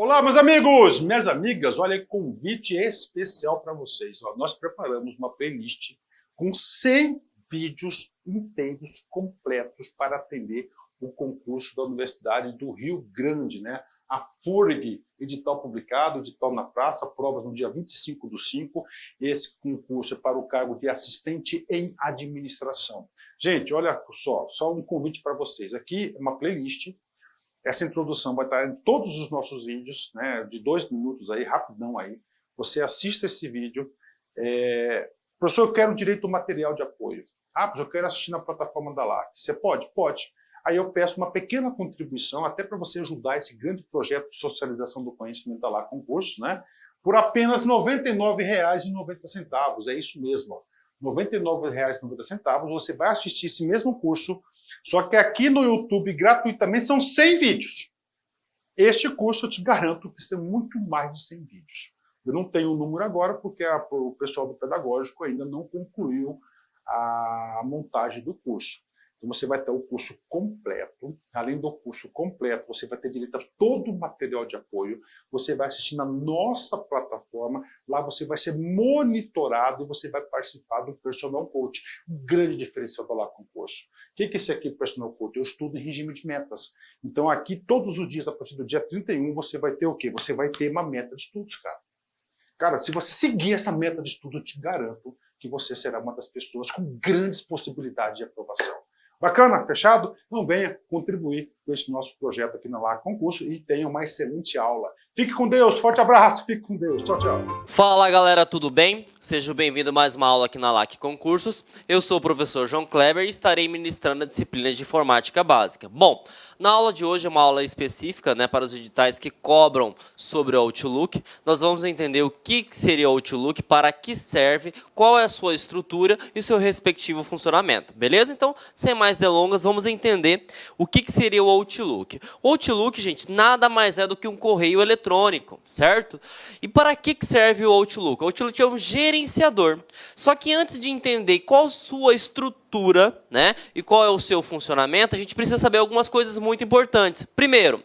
Olá, meus amigos, minhas amigas, olha, convite especial para vocês. Ó, nós preparamos uma playlist com 100 vídeos inteiros, completos, para atender o concurso da Universidade do Rio Grande, né? A FURG, edital publicado, edital na praça, provas no dia 25/5. Esse concurso é para o cargo de assistente em administração. Gente, olha só um convite para vocês. Aqui é uma playlist. Essa introdução vai estar em todos os nossos vídeos, né, de 2 minutos aí, rapidão aí. Você assista esse vídeo. Professor, eu quero direito ao material de apoio. Ah, professor, eu quero assistir na plataforma da LAC. Você pode? Pode. Aí eu peço uma pequena contribuição, até para você ajudar esse grande projeto de socialização do conhecimento da LAC Concursos, né, por apenas R$ 99,90. É isso mesmo, ó. R$ 99,90, você vai assistir esse mesmo curso, só que aqui no YouTube, gratuitamente, são 100 vídeos. Este curso, eu te garanto que são muito mais de 100 vídeos. Eu não tenho o número agora, porque o pessoal do pedagógico ainda não concluiu a montagem do curso. Então, você vai ter o curso completo. Além do curso completo, você vai ter direito a todo o material de apoio. Você vai assistir na nossa plataforma. Lá você vai ser monitorado e você vai participar do Personal Coach. Um grande diferencial da LAC Concurso. O que é esse aqui, Personal Coach? Eu estudo em regime de metas. Então, aqui, todos os dias, a partir do dia 31, você vai ter o quê? Você vai ter uma meta de estudos, cara. Cara, se você seguir essa meta de estudo, eu te garanto que você será uma das pessoas com grandes possibilidades de aprovação. Bacana? Fechado? Então venha contribuir com esse nosso projeto aqui na LAC Concurso e tenha uma excelente aula. Fique com Deus, forte abraço, fique com Deus. Tchau, tchau. Fala galera, tudo bem? Seja bem-vindo a mais uma aula aqui na LAC Concursos. Eu sou o professor João Kleber e estarei ministrando a disciplina de informática básica. Bom, na aula de hoje é uma aula específica, né, para os editais que cobram sobre o Outlook. Nós vamos entender o que seria o Outlook, para que serve, qual é a sua estrutura e o seu respectivo funcionamento, beleza? Então, sem mais delongas, vamos entender o que seria o Outlook. O Outlook, gente, nada mais é do que um correio eletrônico, certo? E para que serve o Outlook? O Outlook é um gerenciador. Só que antes de entender qual a sua estrutura, né, e qual é o seu funcionamento, a gente precisa saber algumas coisas muito importantes. Primeiro,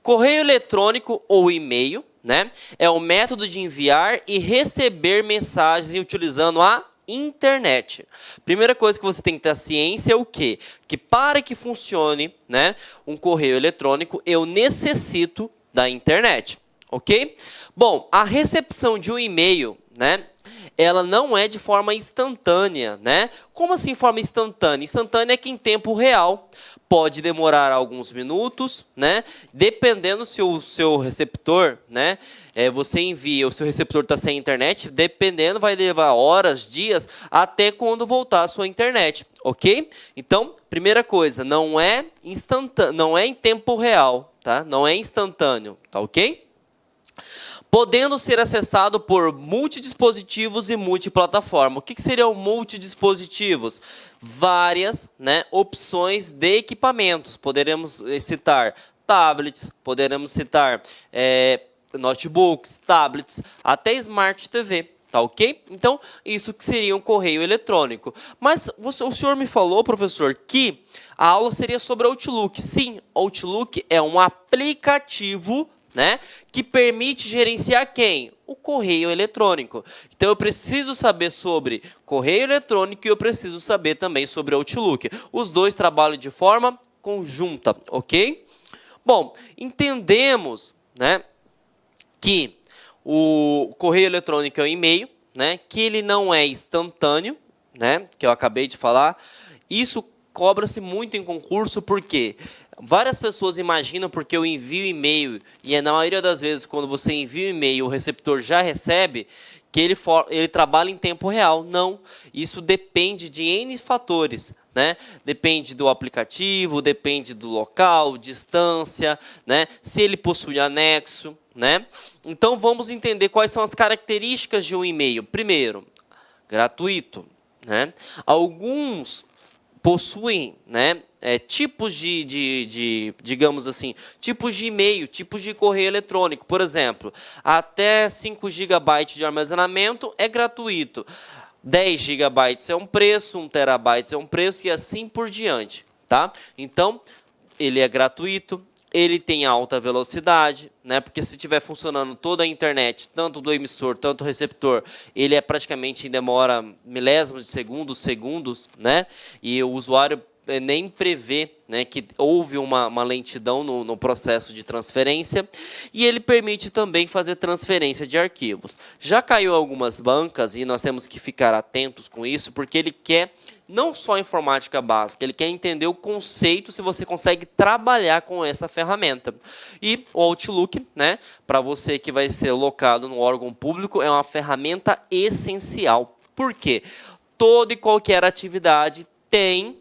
correio eletrônico ou e-mail, né, é o método de enviar e receber mensagens utilizando a internet. Primeira coisa que você tem que ter ciência é o quê? Que para que funcione, né, um correio eletrônico, eu necessito da internet, ok? Bom, a recepção de um e-mail, né, ela não é de forma instantânea, né? Como assim forma instantânea? Instantânea é que em tempo real pode demorar alguns minutos, né? Dependendo se o seu receptor, né? Você envia, o seu receptor está sem internet, dependendo, vai levar horas, dias, até quando voltar a sua internet, ok? Então, primeira coisa, não é instantâneo, não é em tempo real, tá? Não é instantâneo, tá ok? Podendo ser acessado por multidispositivos e multiplataforma. O que seriam multidispositivos? Várias, né, opções de equipamentos. Poderemos citar tablets, poderemos citar notebooks, tablets, até Smart TV. Tá ok? Então, isso que seria um correio eletrônico. Mas o senhor me falou, professor, que a aula seria sobre Outlook. Sim, Outlook é um aplicativo, né, que permite gerenciar quem? O correio eletrônico. Então, eu preciso saber sobre correio eletrônico e eu preciso saber também sobre Outlook. Os dois trabalham de forma conjunta, ok? Bom, entendemos, né, que o correio eletrônico é um e-mail, né, que ele não é instantâneo, né, que eu acabei de falar. Isso cobra-se muito em concurso, porque várias pessoas imaginam porque eu envio e-mail, e na maioria das vezes, quando você envia o e-mail, o receptor já recebe, que ele trabalha em tempo real. Não, isso depende de N fatores, né? Depende do aplicativo, depende do local, distância, né? Se ele possui anexo, né? Então, vamos entender quais são as características de um e-mail. Primeiro, gratuito, né? Alguns possuem, né, tipos digamos assim, tipos de e-mail, tipos de correio eletrônico. Por exemplo, até 5 GB de armazenamento é gratuito. 10 GB é um preço, 1 TB é um preço e assim por diante, tá? Então, ele é gratuito. ele tem alta velocidade, né? Porque se estiver funcionando toda a internet, tanto do emissor, tanto do receptor, ele é praticamente em demora milésimos de segundos, né? E o usuário nem prevê, né, que houve uma lentidão no processo de transferência, e ele permite também fazer transferência de arquivos. Já caiu algumas bancas, e nós temos que ficar atentos com isso, porque ele quer não só informática básica, ele quer entender o conceito, se você consegue trabalhar com essa ferramenta. E o Outlook, né, para você que vai ser locado no órgão público, é uma ferramenta essencial. Por quê? Toda e qualquer atividade tem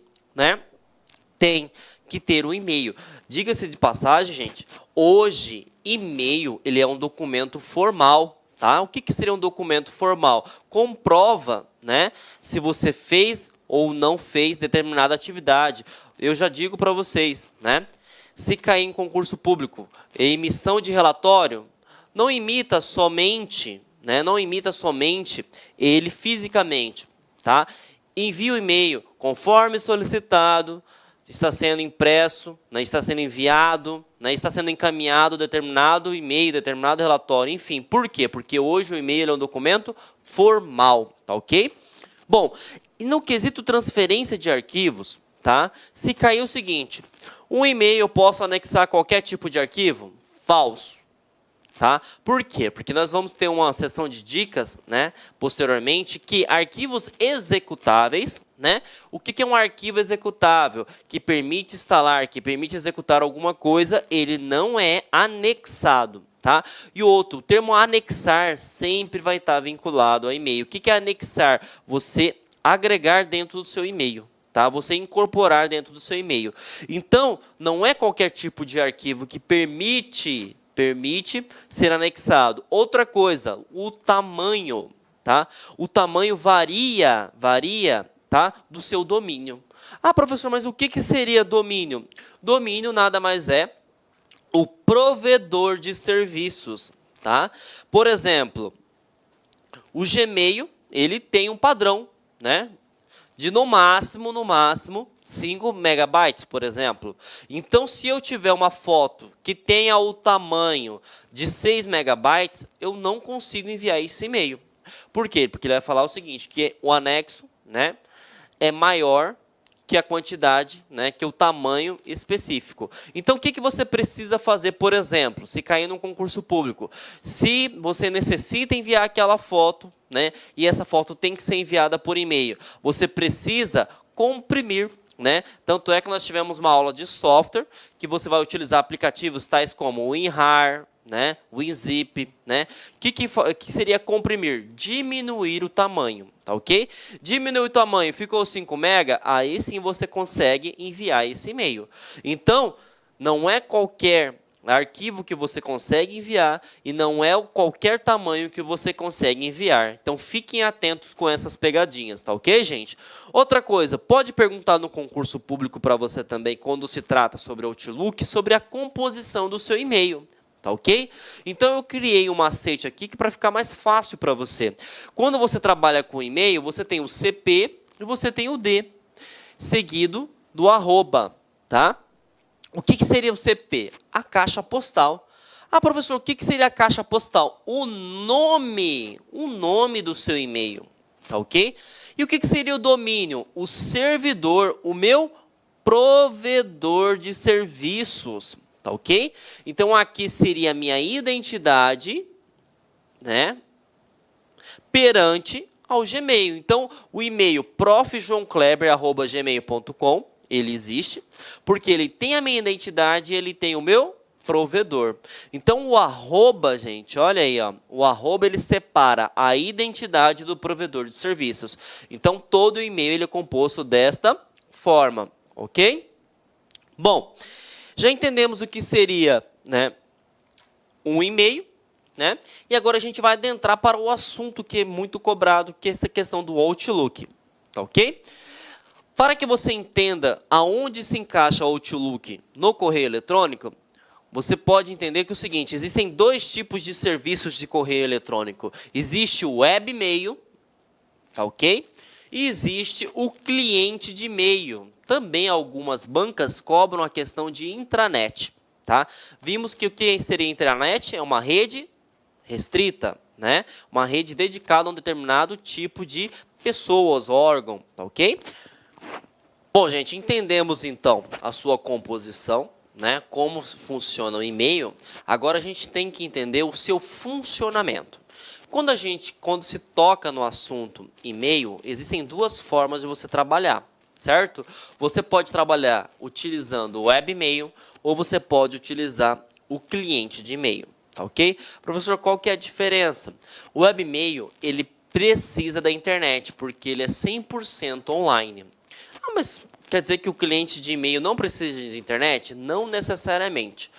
que ter um e-mail. Diga-se de passagem, gente, hoje, e-mail ele é um documento formal. Tá? O que seria um documento formal? Comprova, né, se você fez ou não fez determinada atividade. Eu já digo para vocês, né, se cair em concurso público, emissão de relatório, não imita somente ele fisicamente. Tá? Envie o e-mail conforme solicitado, está sendo impresso, né, está sendo enviado, né, está sendo encaminhado determinado e-mail, determinado relatório, enfim. Por quê? Porque hoje o e-mail é um documento formal, tá ok? Bom, e no quesito transferência de arquivos, tá? Se cair o seguinte, um e-mail eu posso anexar qualquer tipo de arquivo? Falso. Tá? Por quê? Porque nós vamos ter uma sessão de dicas, né, posteriormente, que arquivos executáveis, né? O que é um arquivo executável? Que permite instalar, que permite executar alguma coisa, ele não é anexado. Tá? E outro, o termo anexar sempre vai estar vinculado ao e-mail. O que é anexar? Você agregar dentro do seu e-mail. Tá? Você incorporar dentro do seu e-mail. Então, não é qualquer tipo de arquivo que permite ser anexado. Outra coisa, o tamanho, tá? O tamanho varia, tá? Do seu domínio. Ah, professor, mas o que seria domínio? Domínio nada mais é o provedor de serviços, tá? Por exemplo, o Gmail, ele tem um padrão, né? De no máximo 5 megabytes, por exemplo. Então, se eu tiver uma foto que tenha o tamanho de 6 megabytes, eu não consigo enviar esse e-mail. Por quê? Porque ele vai falar o seguinte, que o anexo, né, é maior que a quantidade, né, que o tamanho específico. Então, o que você precisa fazer, por exemplo, se cair num concurso público? Se você necessita enviar aquela foto, né, e essa foto tem que ser enviada por e-mail, você precisa comprimir, né? Tanto é que nós tivemos uma aula de software, que você vai utilizar aplicativos tais como o WinRAR, né, WinZip, né? Que seria comprimir? Diminuir o tamanho, tá ok? Diminuir o tamanho, ficou 5 MB, aí sim você consegue enviar esse e-mail. Então, não é qualquer arquivo que você consegue enviar e não é qualquer tamanho que você consegue enviar. Então, fiquem atentos com essas pegadinhas, tá ok, gente? Outra coisa, pode perguntar no concurso público para você também, quando se trata sobre Outlook, sobre a composição do seu e-mail. Tá ok? Então, eu criei um macete aqui para ficar mais fácil para você. Quando você trabalha com e-mail, você tem o CP e você tem o D, seguido do arroba, tá? O que seria o CP? A caixa postal. Ah, professor, o que seria a caixa postal? O nome do seu e-mail, tá ok? E o que seria o domínio? O servidor, o meu provedor de serviços. Tá ok? Então, aqui seria a minha identidade, né, perante ao Gmail. Então, o e-mail profjoãokleber@gmail.com, ele existe, porque ele tem a minha identidade e ele tem o meu provedor. Então, o arroba, gente, olha aí, ó, o arroba ele separa a identidade do provedor de serviços. Então, todo e-mail ele é composto desta forma, ok? Bom, já entendemos o que seria, né, um e-mail, né? E agora a gente vai adentrar para o assunto que é muito cobrado, que é essa questão do Outlook, tá ok? Para que você entenda aonde se encaixa o Outlook no correio eletrônico, você pode entender que é o seguinte, existem dois tipos de serviços de correio eletrônico. Existe o webmail, tá ok? E existe o cliente de e-mail. Também algumas bancas cobram a questão de intranet, Tá? Vimos que o que seria a internet é uma rede restrita, né? Uma rede dedicada a um determinado tipo de pessoas, órgão, tá ok? Bom, gente, entendemos então a sua composição, né? Como funciona o e-mail. Agora a gente tem que entender o seu funcionamento. Quando se toca no assunto e-mail, existem duas formas de você trabalhar, certo? Você pode trabalhar utilizando o webmail ou você pode utilizar o cliente de e-mail, tá ok? Professor, qual que é a diferença? O webmail, ele precisa da internet, porque ele é 100% online. Ah, mas quer dizer que o cliente de e-mail não precisa de internet? Não necessariamente.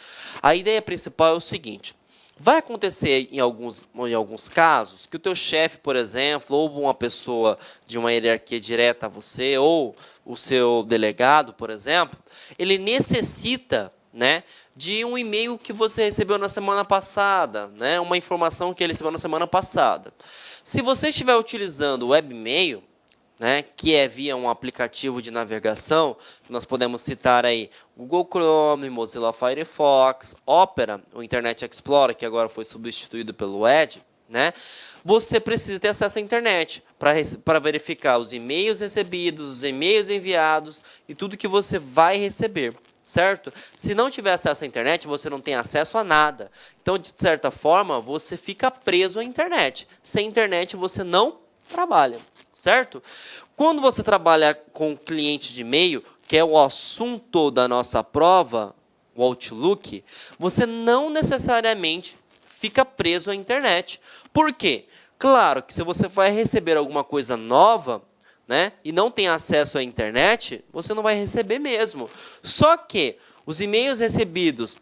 A ideia principal é o seguinte: vai acontecer em alguns casos que o teu chefe, por exemplo, ou uma pessoa de uma hierarquia direta a você, ou o seu delegado, por exemplo, ele necessita, né, de um e-mail que você recebeu na semana passada, né, uma informação que ele recebeu na semana passada. Se você estiver utilizando o webmail, né, que é via um aplicativo de navegação, nós podemos citar aí Google Chrome, Mozilla Firefox, Opera, o Internet Explorer, que agora foi substituído pelo Edge, né? Você precisa ter acesso à internet para verificar os e-mails recebidos, os e-mails enviados e tudo que você vai receber, certo? Se não tiver acesso à internet, você não tem acesso a nada. Então, de certa forma, você fica preso à internet. Sem internet, você não trabalha. Certo? Quando você trabalha com cliente de e-mail, que é o assunto da nossa prova, o Outlook, você não necessariamente fica preso à internet. Por quê? Claro que se você vai receber alguma coisa nova, né, e não tem acesso à internet, você não vai receber mesmo. Só que os e-mails recebidos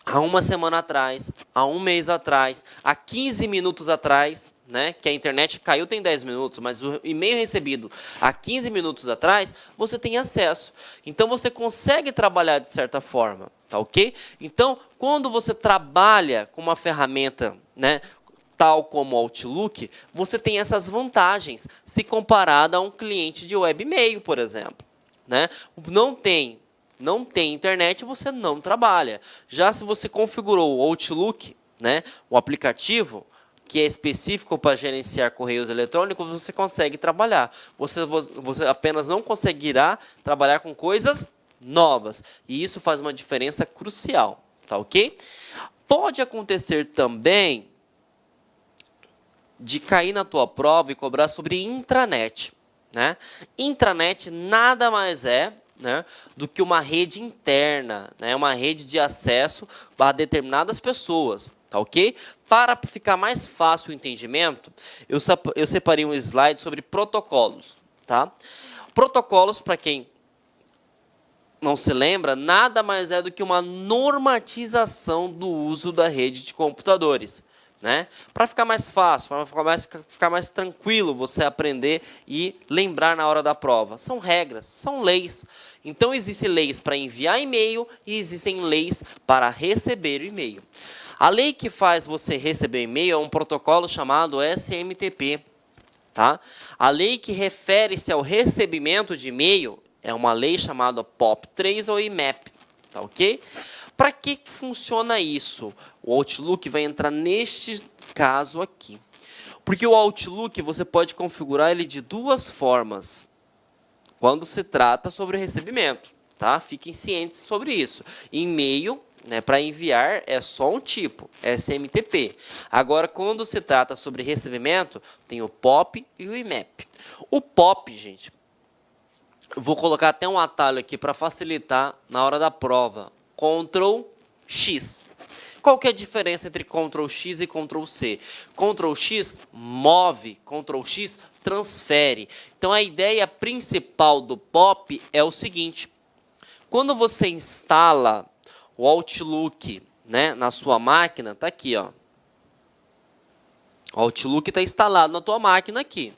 há uma semana atrás, há um mês atrás, há 15 minutos atrás, né, que a internet caiu tem 10 minutos, mas o e-mail recebido há 15 minutos atrás, você tem acesso. Então, você consegue trabalhar de certa forma, tá ok? Então, quando você trabalha com uma ferramenta, né, tal como o Outlook, você tem essas vantagens, se comparada a um cliente de webmail, por exemplo. Né? Não tem internet, você não trabalha. Já se você configurou o Outlook, né, o aplicativo, que é específico para gerenciar correios eletrônicos, você consegue trabalhar. Você apenas não conseguirá trabalhar com coisas novas. E isso faz uma diferença crucial. Tá ok? Pode acontecer também de cair na tua prova e cobrar sobre intranet. Né? Intranet nada mais é, né, do que uma rede interna, né, uma rede de acesso a determinadas pessoas, tá ok? Para ficar mais fácil o entendimento, eu separei um slide sobre protocolos, tá? Protocolos, para quem não se lembra, nada mais é do que uma normatização do uso da rede de computadores. Né? Para ficar mais fácil, para ficar mais tranquilo você aprender e lembrar na hora da prova. São regras, são leis. Então, existem leis para enviar e-mail e existem leis para receber e-mail. A lei que faz você receber e-mail é um protocolo chamado SMTP. Tá? A lei que refere-se ao recebimento de e-mail é uma lei chamada POP3 ou IMAP. Tá ok? Para que funciona isso? O Outlook vai entrar neste caso aqui. Porque o Outlook você pode configurar ele de duas formas quando se trata sobre recebimento. Tá? Fiquem cientes sobre isso. E-mail, né, para enviar é só um tipo, SMTP. Agora, quando se trata sobre recebimento, tem o POP e o IMAP. O POP, gente, vou colocar até um atalho aqui para facilitar na hora da prova. Ctrl X. Qual que é a diferença entre Ctrl X e Ctrl C? Ctrl X move, Ctrl X transfere. Então a ideia principal do POP é o seguinte: quando você instala o Outlook, né, na sua máquina, tá aqui, ó. O Outlook está instalado na tua máquina aqui,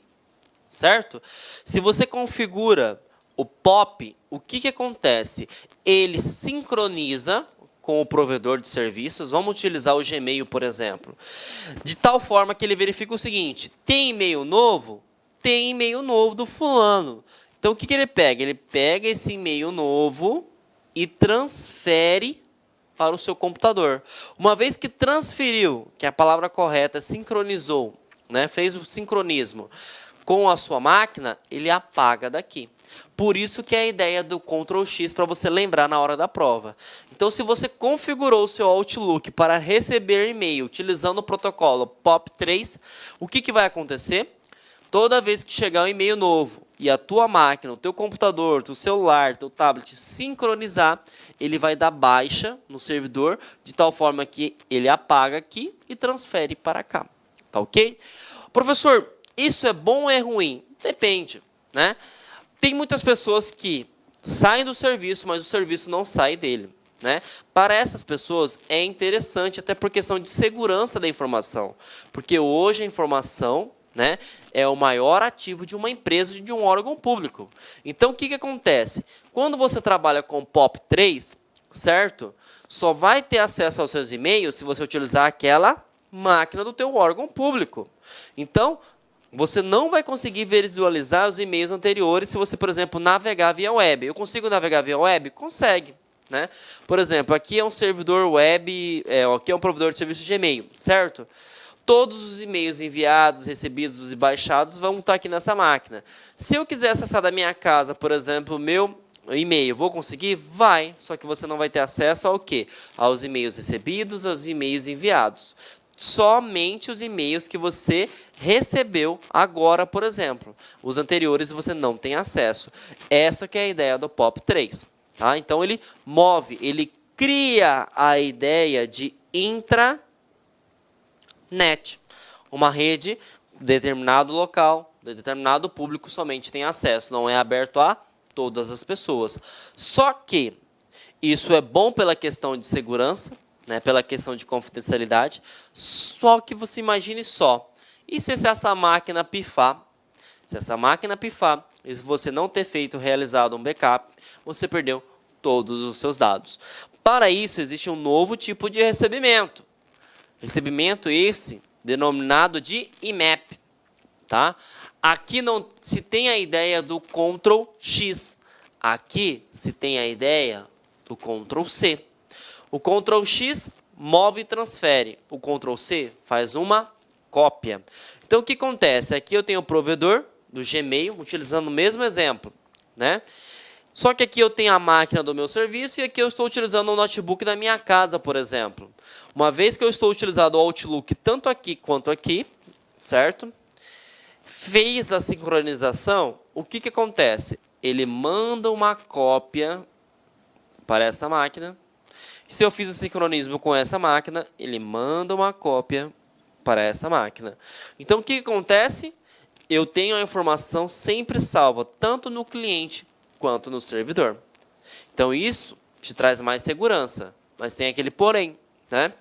certo? Se você configura o POP, o que acontece? Ele sincroniza com o provedor de serviços. Vamos utilizar o Gmail, por exemplo. De tal forma que ele verifica o seguinte: tem e-mail novo? Tem e-mail novo do fulano. Então, o que ele pega? Ele pega esse e-mail novo e transfere para o seu computador. Uma vez que transferiu, que a palavra correta, sincronizou, né, fez o sincronismo com a sua máquina, ele apaga daqui. Por isso que é a ideia do Ctrl X para você lembrar na hora da prova. Então, se você configurou o seu Outlook para receber e-mail utilizando o protocolo POP3, o que vai acontecer? Toda vez que chegar um e-mail novo e a tua máquina, o teu computador, teu celular, teu tablet sincronizar, ele vai dar baixa no servidor, de tal forma que ele apaga aqui e transfere para cá. Tá ok? Professor, isso é bom ou é ruim? Depende, né? Tem muitas pessoas que saem do serviço, mas o serviço não sai dele, né? Para essas pessoas é interessante, até por questão de segurança da informação. Porque hoje a informação, né, é o maior ativo de uma empresa e de um órgão público. Então, o que acontece? Quando você trabalha com POP3, certo? Só vai ter acesso aos seus e-mails se você utilizar aquela máquina do teu órgão público. Então, você não vai conseguir visualizar os e-mails anteriores se você, por exemplo, navegar via web. Eu consigo navegar via web? Consegue, né? Por exemplo, aqui é um servidor web, aqui é um provedor de serviço de e-mail, certo? Todos os e-mails enviados, recebidos e baixados vão estar aqui nessa máquina. Se eu quiser acessar da minha casa, por exemplo, o meu e-mail, vou conseguir? Vai, só que você não vai ter acesso ao quê? Aos e-mails recebidos, aos e-mails enviados. Somente os e-mails que você recebeu agora, por exemplo. Os anteriores você não tem acesso. Essa que é a ideia do POP3. Tá? Então, ele move, ele cria a ideia de intranet. Uma rede, determinado local, determinado público somente tem acesso. Não é aberto a todas as pessoas. Só que isso é bom pela questão de segurança, né, pela questão de confidencialidade, só que você imagine só, e se essa máquina pifar? Se essa máquina pifar, e se você não ter realizado um backup, você perdeu todos os seus dados. Para isso, existe um novo tipo de recebimento. Recebimento esse denominado de IMAP. Tá? Aqui não se tem a ideia do Ctrl X, aqui se tem a ideia do Ctrl C. O Ctrl X move e transfere. O Ctrl C faz uma cópia. Então, o que acontece? Aqui eu tenho o provedor do Gmail, utilizando o mesmo exemplo, né? Só que aqui eu tenho a máquina do meu serviço e aqui eu estou utilizando o notebook da minha casa, por exemplo. Uma vez que eu estou utilizando o Outlook tanto aqui quanto aqui, certo? Fez a sincronização, o que acontece? Ele manda uma cópia para essa máquina. Se eu fiz o sincronismo com essa máquina, ele manda uma cópia para essa máquina. Então, o que acontece? Eu tenho a informação sempre salva, tanto no cliente quanto no servidor. Então, isso te traz mais segurança. Mas tem aquele porém, né?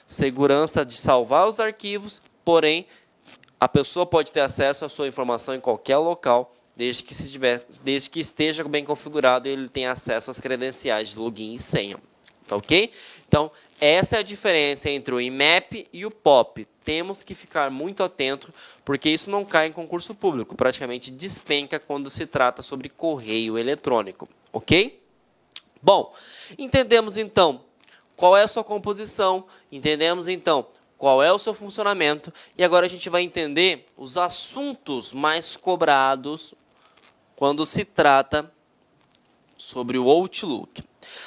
Segurança de salvar os arquivos, porém, a pessoa pode ter acesso à sua informação em qualquer local, desde que esteja bem configurado e ele tenha acesso às credenciais de login e senha. Tá ok? Então, essa é a diferença entre o IMAP e o POP. Temos que ficar muito atento, porque isso não cai em concurso público. Praticamente despenca quando se trata sobre correio eletrônico. Ok? Bom, entendemos então qual é a sua composição, entendemos então qual é o seu funcionamento, e agora a gente vai entender os assuntos mais cobrados quando se trata sobre o Outlook.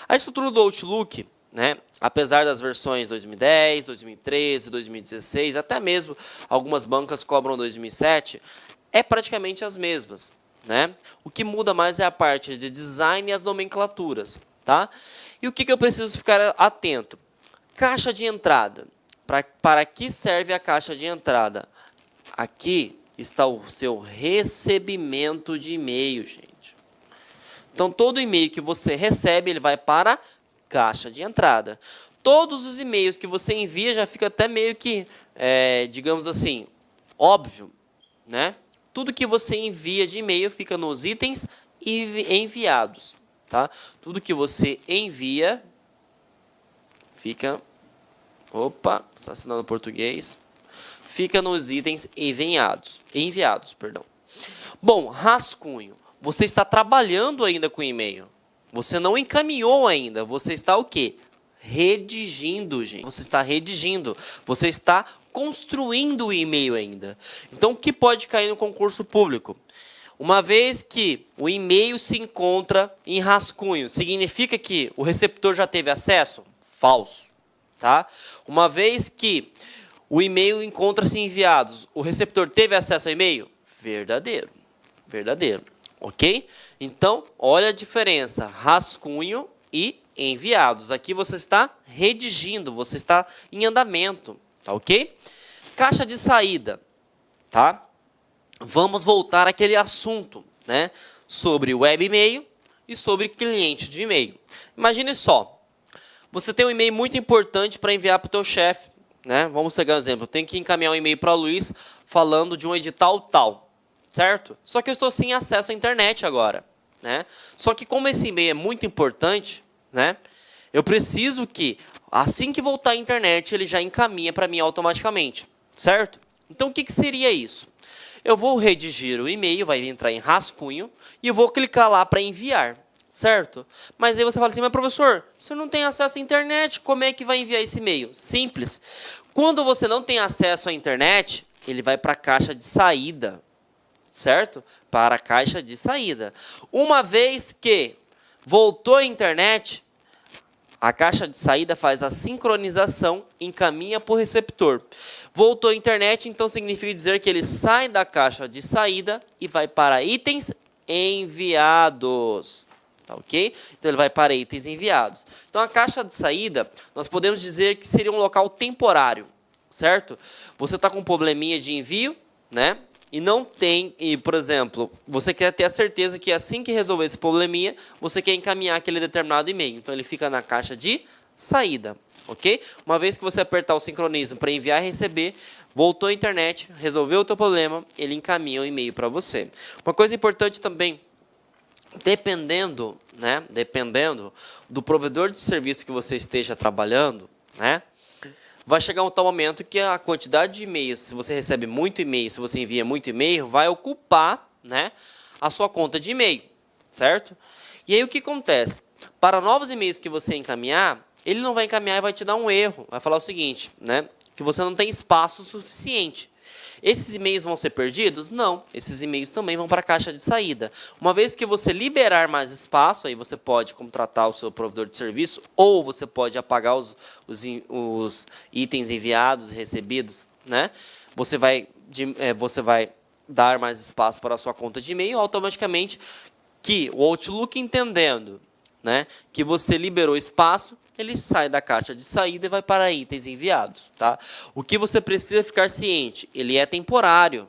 A estrutura do Outlook, né, apesar das versões 2010, 2013, 2016, até mesmo algumas bancas cobram 2007, é praticamente as mesmas, né? O que muda mais é a parte de design e as nomenclaturas, tá? E o que eu preciso ficar atento? Caixa de entrada. Para que serve a caixa de entrada? Aqui está o seu recebimento de e-mail, gente. Então, todo e-mail que você recebe, ele vai para a caixa de entrada. Todos os e-mails que você envia já fica até meio que, digamos assim, óbvio, né? Tudo que você envia de e-mail fica nos itens enviados, tá? Tudo que você envia fica... Opa, está assinando português. Fica nos itens enviados, perdão. Bom, rascunho. Você está trabalhando ainda com e-mail. Você não encaminhou ainda. Você está o quê? redigindo, gente. Você está redigindo. Você está construindo o e-mail ainda. Então, o que pode cair no concurso público? Uma vez que o e-mail se encontra em rascunho, significa que o receptor já teve acesso? Falso. Tá? Uma vez que o e-mail encontra-se enviados, o receptor teve acesso ao e-mail? Verdadeiro. Verdadeiro. Ok? Então, olha a diferença. Rascunho e enviados. Aqui você está redigindo, você está em andamento. Tá ok? Caixa de saída. Tá? Vamos voltar àquele assunto, né? Sobre web e-mail e sobre cliente de e-mail. Imagine só. Você tem um e-mail muito importante para enviar para o teu chefe. Né? Vamos pegar um exemplo. Eu tenho que encaminhar um e-mail para o Luiz falando de um edital tal. Certo? Só que eu estou sem acesso à internet agora. Né? Só que como esse e-mail é muito importante, né? Eu preciso que, assim que voltar à internet, ele já encaminha para mim automaticamente. Certo? Então, o que seria isso? Eu vou redigir o e-mail, vai entrar em rascunho, e eu vou clicar lá para enviar. Certo? Mas aí você fala assim, mas professor, você não tem acesso à internet, como é que vai enviar esse e-mail? Simples. Quando você não tem acesso à internet, ele vai para a caixa de saída. Certo? Para a caixa de saída. Uma vez que voltou à internet, a caixa de saída faz a sincronização, encaminha para o receptor. Voltou à internet, então significa dizer que ele sai da caixa de saída e vai para itens enviados. Tá ok? Então ele vai para itens enviados. Então a caixa de saída, nós podemos dizer que seria um local temporário, certo? Você está com um probleminha de envio, né? E não tem, por exemplo, você quer ter a certeza que assim que resolver esse probleminha, você quer encaminhar aquele determinado e-mail. Então ele fica na caixa de saída, ok? Uma vez que você apertar o sincronismo para enviar e receber, voltou à internet, resolveu o teu problema, ele encaminha o e-mail para você. Uma coisa importante também, dependendo do provedor de serviço que você esteja trabalhando, né? Vai chegar um tal momento que a quantidade de e-mails, se você recebe muito e-mail, se você envia muito e-mail, vai ocupar, né, a sua conta de e-mail, certo? E aí o que acontece? Para novos e-mails que você encaminhar, ele não vai encaminhar e vai te dar um erro. Vai falar o seguinte, né, que você não tem espaço suficiente. Esses e-mails vão ser perdidos? Não. Esses e-mails também vão para a caixa de saída. Uma vez que você liberar mais espaço, aí você pode contratar o seu provedor de serviço ou você pode apagar os itens enviados e recebidos. Né? Você vai dar mais espaço para a sua conta de e-mail, automaticamente que o Outlook entendendo, né, que você liberou espaço, ele sai da caixa de saída e vai para itens enviados. Tá? O que você precisa ficar ciente, ele é temporário.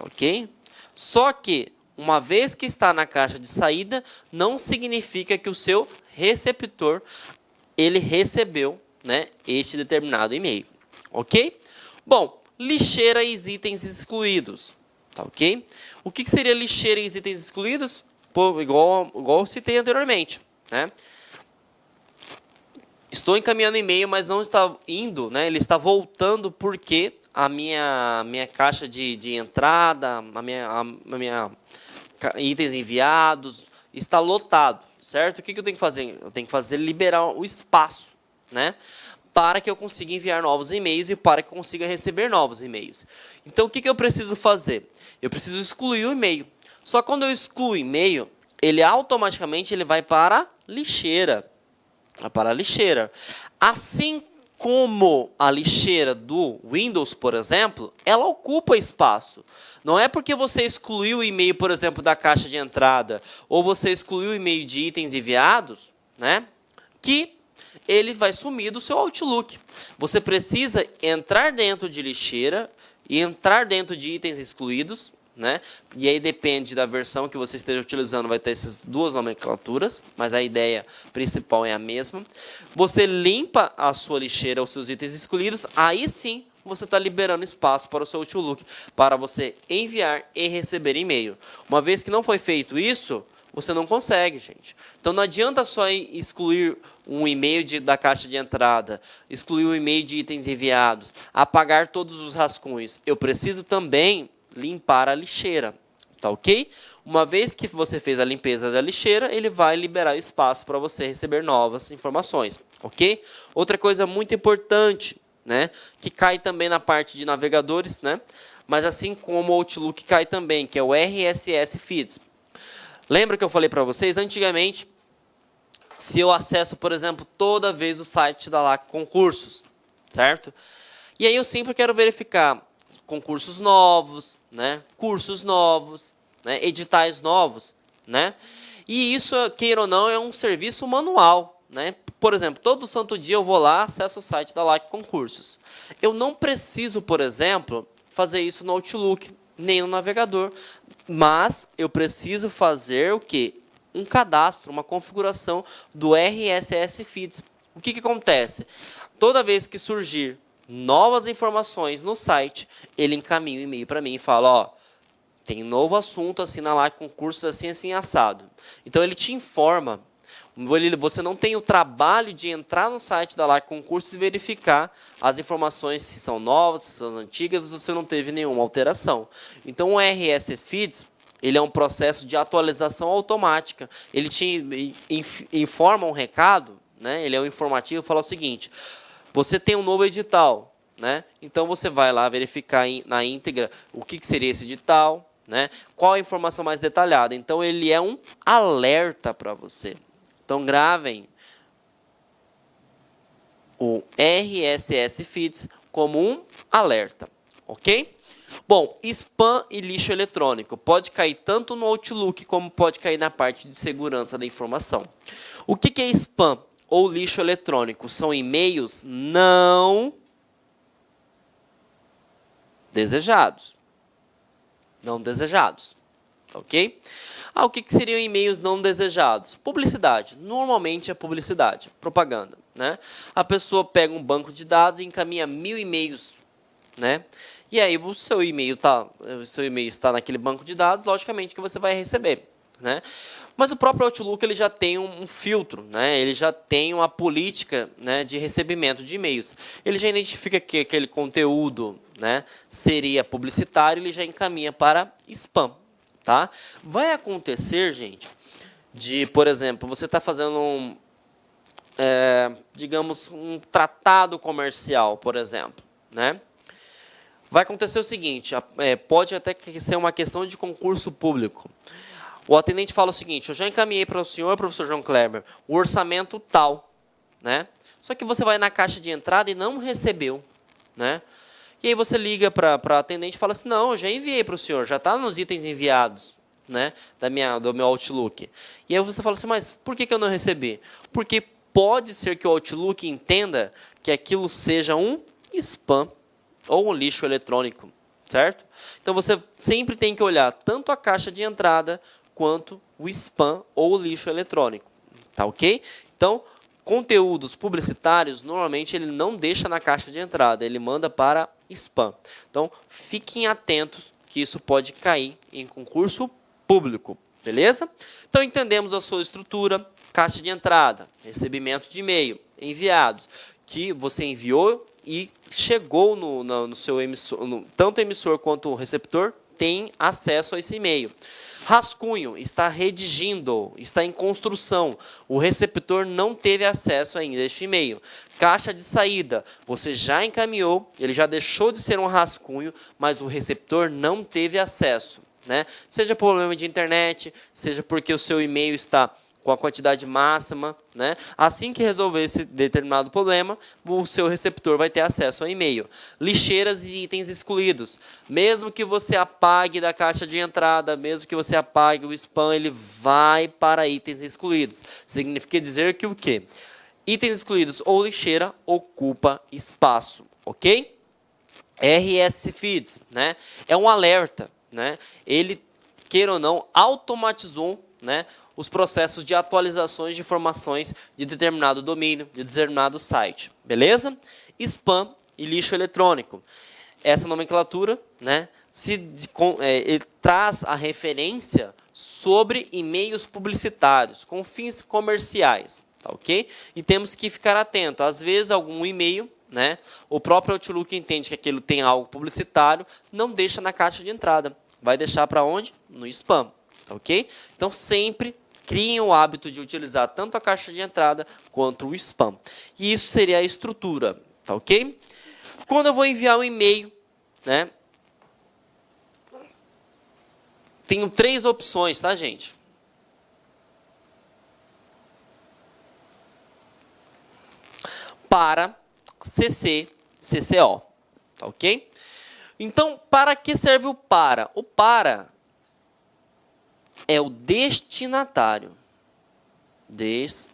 Ok? Só que, uma vez que está na caixa de saída, não significa que o seu receptor ele recebeu, né, este determinado e-mail. Ok? Bom, lixeira e itens excluídos. Tá ok? O que seria lixeira e itens excluídos? Pô, igual eu citei anteriormente. Né? Estou encaminhando e-mail, mas não está indo, né? Ele está voltando porque a minha caixa de entrada, a minha itens enviados está lotado, certo? O que eu tenho que fazer? Eu tenho que fazer liberar o espaço, né? Para que eu consiga enviar novos e-mails e para que eu consiga receber novos e-mails. Então, o que eu preciso fazer? Eu preciso excluir o e-mail. Só que quando eu excluo o e-mail, ele automaticamente vai para a lixeira. Para a lixeira. Assim como a lixeira do Windows, por exemplo, ela ocupa espaço. Não é porque você excluiu o e-mail, por exemplo, da caixa de entrada, ou você excluiu o e-mail de itens enviados, né, que ele vai sumir do seu Outlook. Você precisa entrar dentro de lixeira e entrar dentro de itens excluídos, né? E aí depende da versão que você esteja utilizando, vai ter essas duas nomenclaturas, mas a ideia principal é a mesma. Você limpa a sua lixeira, os seus itens excluídos, aí sim você está liberando espaço para o seu Outlook, para você enviar e receber e-mail. Uma vez que não foi feito isso, você não consegue, gente. Então não adianta só excluir um e-mail da caixa de entrada, excluir um e-mail de itens enviados, apagar todos os rascunhos. Eu preciso também limpar a lixeira. tá ok? Uma vez que você fez a limpeza da lixeira, ele vai liberar espaço para você receber novas informações, ok? Outra coisa muito importante, né, que cai também na parte de navegadores, né, mas assim como o Outlook cai também, que é o RSS Feeds. Lembra que eu falei para vocês, antigamente, se eu acesso, por exemplo, toda vez o site da LAC Concursos, certo? E aí eu sempre quero verificar concursos novos, né, cursos novos, né, editais novos, né? E isso, queira ou não, é um serviço manual, né? Por exemplo, todo santo dia eu vou lá, acesso o site da LAC Concursos. Eu não preciso, por exemplo, fazer isso no Outlook, nem no navegador, mas eu preciso fazer o quê? Um cadastro, uma configuração do RSS Feeds. O que acontece? Toda vez que surgir novas informações no site, ele encaminha um e-mail para mim e fala, ó, tem novo assunto, assina lá, concursos assim, assim, assado. Então, ele te informa. Você não tem o trabalho de entrar no site da LAC Concursos e verificar as informações se são novas, se são antigas, ou se você não teve nenhuma alteração. Então, o RSS Feeds, ele é um processo de atualização automática. Ele te informa um recado, né? Ele é um informativo, fala o seguinte, você tem um novo edital, né? Então, você vai lá verificar na íntegra o que seria esse edital, né? Qual a informação mais detalhada. Então, ele é um alerta para você. Então, gravem o RSS Feeds como um alerta, ok? Bom, spam e lixo eletrônico. Pode cair tanto no Outlook como pode cair na parte de segurança da informação. O que é spam ou lixo eletrônico? São e-mails não desejados. Não desejados, ok? O que seriam e-mails não desejados? Publicidade. Normalmente é publicidade, propaganda, né? A pessoa pega um banco de dados e encaminha 1000 e-mails, né? E aí o seu e-mail está naquele banco de dados, logicamente que você vai receber, né? Mas o próprio Outlook ele já tem um filtro, né? Ele já tem uma política, né, de recebimento de e-mails. Ele já identifica que aquele conteúdo, né, seria publicitário, ele já encaminha para spam. Tá? Vai acontecer, gente, por exemplo, você está fazendo digamos, um tratado comercial, por exemplo, né? Vai acontecer o seguinte, pode até ser uma questão de concurso público. O atendente fala o seguinte, eu já encaminhei para o senhor, professor João Kleber, o orçamento tal, né? Só que você vai na caixa de entrada e não recebeu, né? E aí você liga para a atendente e fala assim, não, eu já enviei para o senhor, já está nos itens enviados, né, do meu Outlook. E aí você fala assim, mas por que eu não recebi? Porque pode ser que o Outlook entenda que aquilo seja um spam ou um lixo eletrônico, certo? Então você sempre tem que olhar tanto a caixa de entrada quanto o spam ou o lixo eletrônico, tá ok? Então, conteúdos publicitários, normalmente ele não deixa na caixa de entrada, ele manda para spam. Então, fiquem atentos que isso pode cair em concurso público, beleza? Então, entendemos a sua estrutura, caixa de entrada, recebimento de e-mail, enviados, que você enviou e chegou no seu emissor, tanto o emissor quanto o receptor tem acesso a esse e-mail. Rascunho, está redigindo, está em construção. O receptor não teve acesso ainda a este e-mail. Caixa de saída, você já encaminhou, ele já deixou de ser um rascunho, mas o receptor não teve acesso, né? Seja problema de internet, seja porque o seu e-mail está com a quantidade máxima, né? Assim que resolver esse determinado problema, o seu receptor vai ter acesso ao e-mail. Lixeiras e itens excluídos. Mesmo que você apague da caixa de entrada, mesmo que você apague o spam, ele vai para itens excluídos. Significa dizer que o quê? Itens excluídos ou lixeira ocupa espaço, ok? RSS Feeds, né? É um alerta, né? Ele, queira ou não, automatizou, né, os processos de atualizações de informações de determinado domínio, de determinado site. Beleza? Spam e lixo eletrônico. Essa nomenclatura, né, ele traz a referência sobre e-mails publicitários com fins comerciais. Tá, ok? E temos que ficar atento. Às vezes, algum e-mail, né, o próprio Outlook entende que aquilo tem algo publicitário, não deixa na caixa de entrada. vai deixar para onde? No spam, tá ok? Então, sempre criem o hábito de utilizar tanto a caixa de entrada quanto o spam. E isso seria a estrutura, tá ok? Quando eu vou enviar um e-mail, né? Tenho 3 opções, tá, gente? Para, CC, CCO, tá ok? Então, para que serve o para? O para é o destinatário. Destinatário.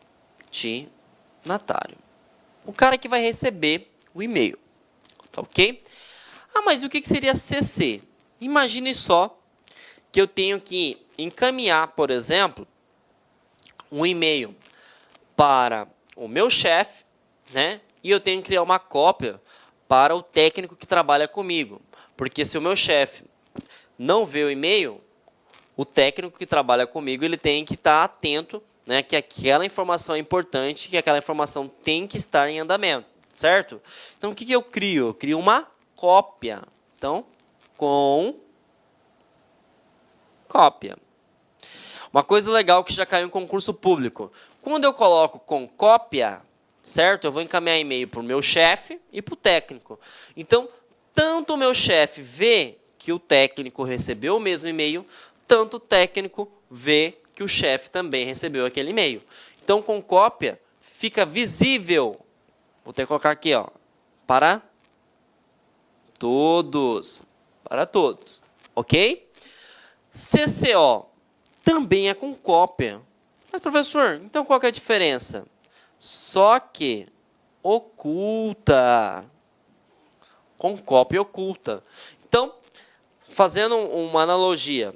O cara que vai receber o e-mail, tá ok? Ah, mas o que seria CC? Imagine só que eu tenho que encaminhar, por exemplo, um e-mail para o meu chefe, né? E eu tenho que criar uma cópia para o técnico que trabalha comigo. Porque se o meu chefe não vê o e-mail, o técnico que trabalha comigo ele tem que estar atento, né, que aquela informação é importante, que aquela informação tem que estar em andamento, certo? Então, o que eu crio? Eu crio uma cópia. Então, com cópia. Uma coisa legal que já caiu em concurso público. Quando eu coloco com cópia, certo? Eu vou encaminhar e-mail para o meu chefe e para o técnico. Então, tanto o meu chefe vê que o técnico recebeu o mesmo e-mail, tanto o técnico vê que o chefe também recebeu aquele e-mail. Então, com cópia, fica visível. Vou ter que colocar aqui, ó, para todos. Para todos. Ok? CCO também é com cópia. Mas, professor, então qual que é a diferença? Só que oculta. Com cópia oculta. Então, fazendo uma analogia,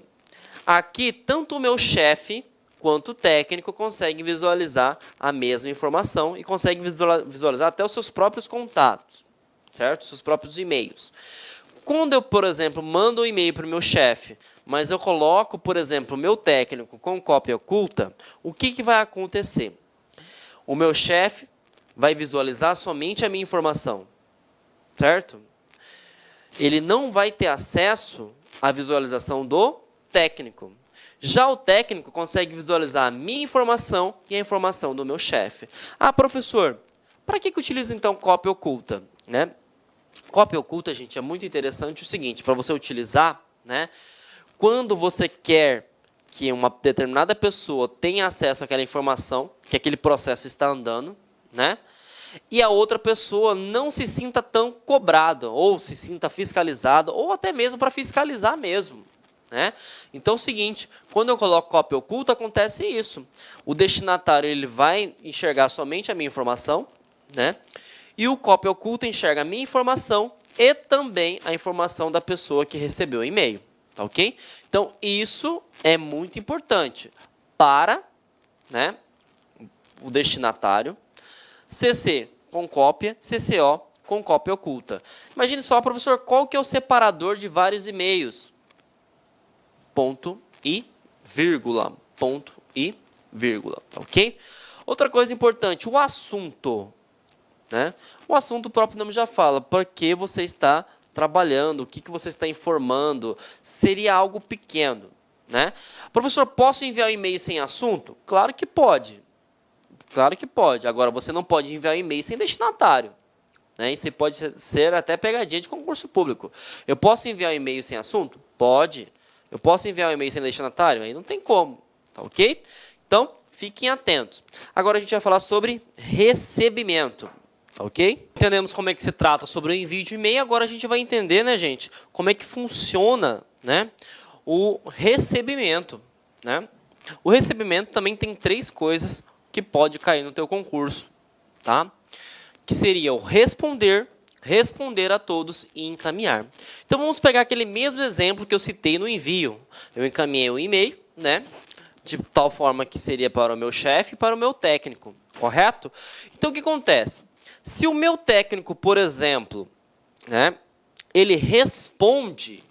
aqui tanto o meu chefe quanto o técnico consegue visualizar a mesma informação e consegue visualizar até os seus próprios contatos, certo? Os seus próprios e-mails. Quando eu, por exemplo, mando um e-mail para o meu chefe, mas eu coloco, por exemplo, o meu técnico com cópia oculta, o que vai acontecer? O meu chefe vai visualizar somente a minha informação, certo? Ele não vai ter acesso à visualização do técnico. Já o técnico consegue visualizar a minha informação e a informação do meu chefe. Ah, professor, para que utiliza então cópia oculta? Né? Cópia oculta, gente, é muito interessante o seguinte, para você utilizar, né, quando você quer que uma determinada pessoa tenha acesso àquela informação, que aquele processo está andando, né, e a outra pessoa não se sinta tão cobrada, ou se sinta fiscalizada, ou até mesmo para fiscalizar mesmo. Né? Então é o seguinte, quando eu coloco cópia oculta, acontece isso. O destinatário ele vai enxergar somente a minha informação, né? E o cópia oculta enxerga a minha informação e também a informação da pessoa que recebeu o e-mail. Tá ok? Então, isso é muito importante para, né, o destinatário. CC com cópia, CCO com cópia oculta. Imagine só, professor, qual que é o separador de vários e-mails? Ponto e vírgula. Ponto e vírgula. Tá ok? Outra coisa importante, o assunto. Né? O assunto, o próprio nome já fala, por que você está trabalhando, o que você está informando, seria algo pequeno. Né? Professor, posso enviar um e-mail sem assunto? Claro que pode. Claro que pode. Agora, você não pode enviar um e-mail sem destinatário. Né? Isso pode ser até pegadinha de concurso público. Eu posso enviar um e-mail sem assunto? Pode. Eu posso enviar um e-mail sem destinatário? Aí não tem como. Tá ok? Então, fiquem atentos. Agora a gente vai falar sobre recebimento. Tá ok? Entendemos como é que se trata sobre o envio de e-mail. Agora a gente vai entender, né, gente, como é que funciona, né, o recebimento. Né? O recebimento também tem 3 coisas que pode cair no teu concurso. Tá? Que seria o responder a todos e encaminhar. Então, vamos pegar aquele mesmo exemplo que eu citei no envio. Eu encaminhei o e-mail, né, de tal forma que seria para o meu chefe e para o meu técnico, correto? Então, o que acontece? Se o meu técnico, por exemplo, né, ele responde,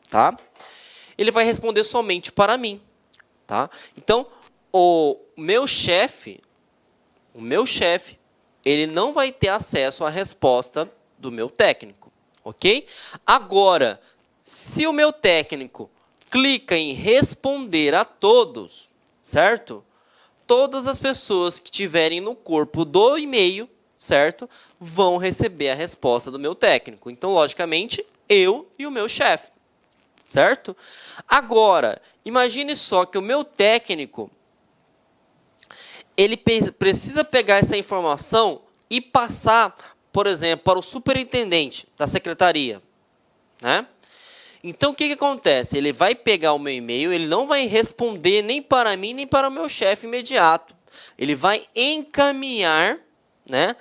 tá? Ele vai responder somente para mim, tá? Então, o meu chefe, ele não vai ter acesso à resposta do meu técnico, ok? Agora, se o meu técnico clica em responder a todos, certo? Todas as pessoas que tiverem no corpo do e-mail, certo? Vão receber a resposta do meu técnico. Então, logicamente, eu e o meu chefe, certo? Agora, imagine só que o meu técnico, ele precisa pegar essa informação e passar, por exemplo, para o superintendente da secretaria, né? Então, o que acontece? Ele vai pegar o meu e-mail, ele não vai responder nem para mim, nem para o meu chefe imediato. Ele vai encaminhar, né,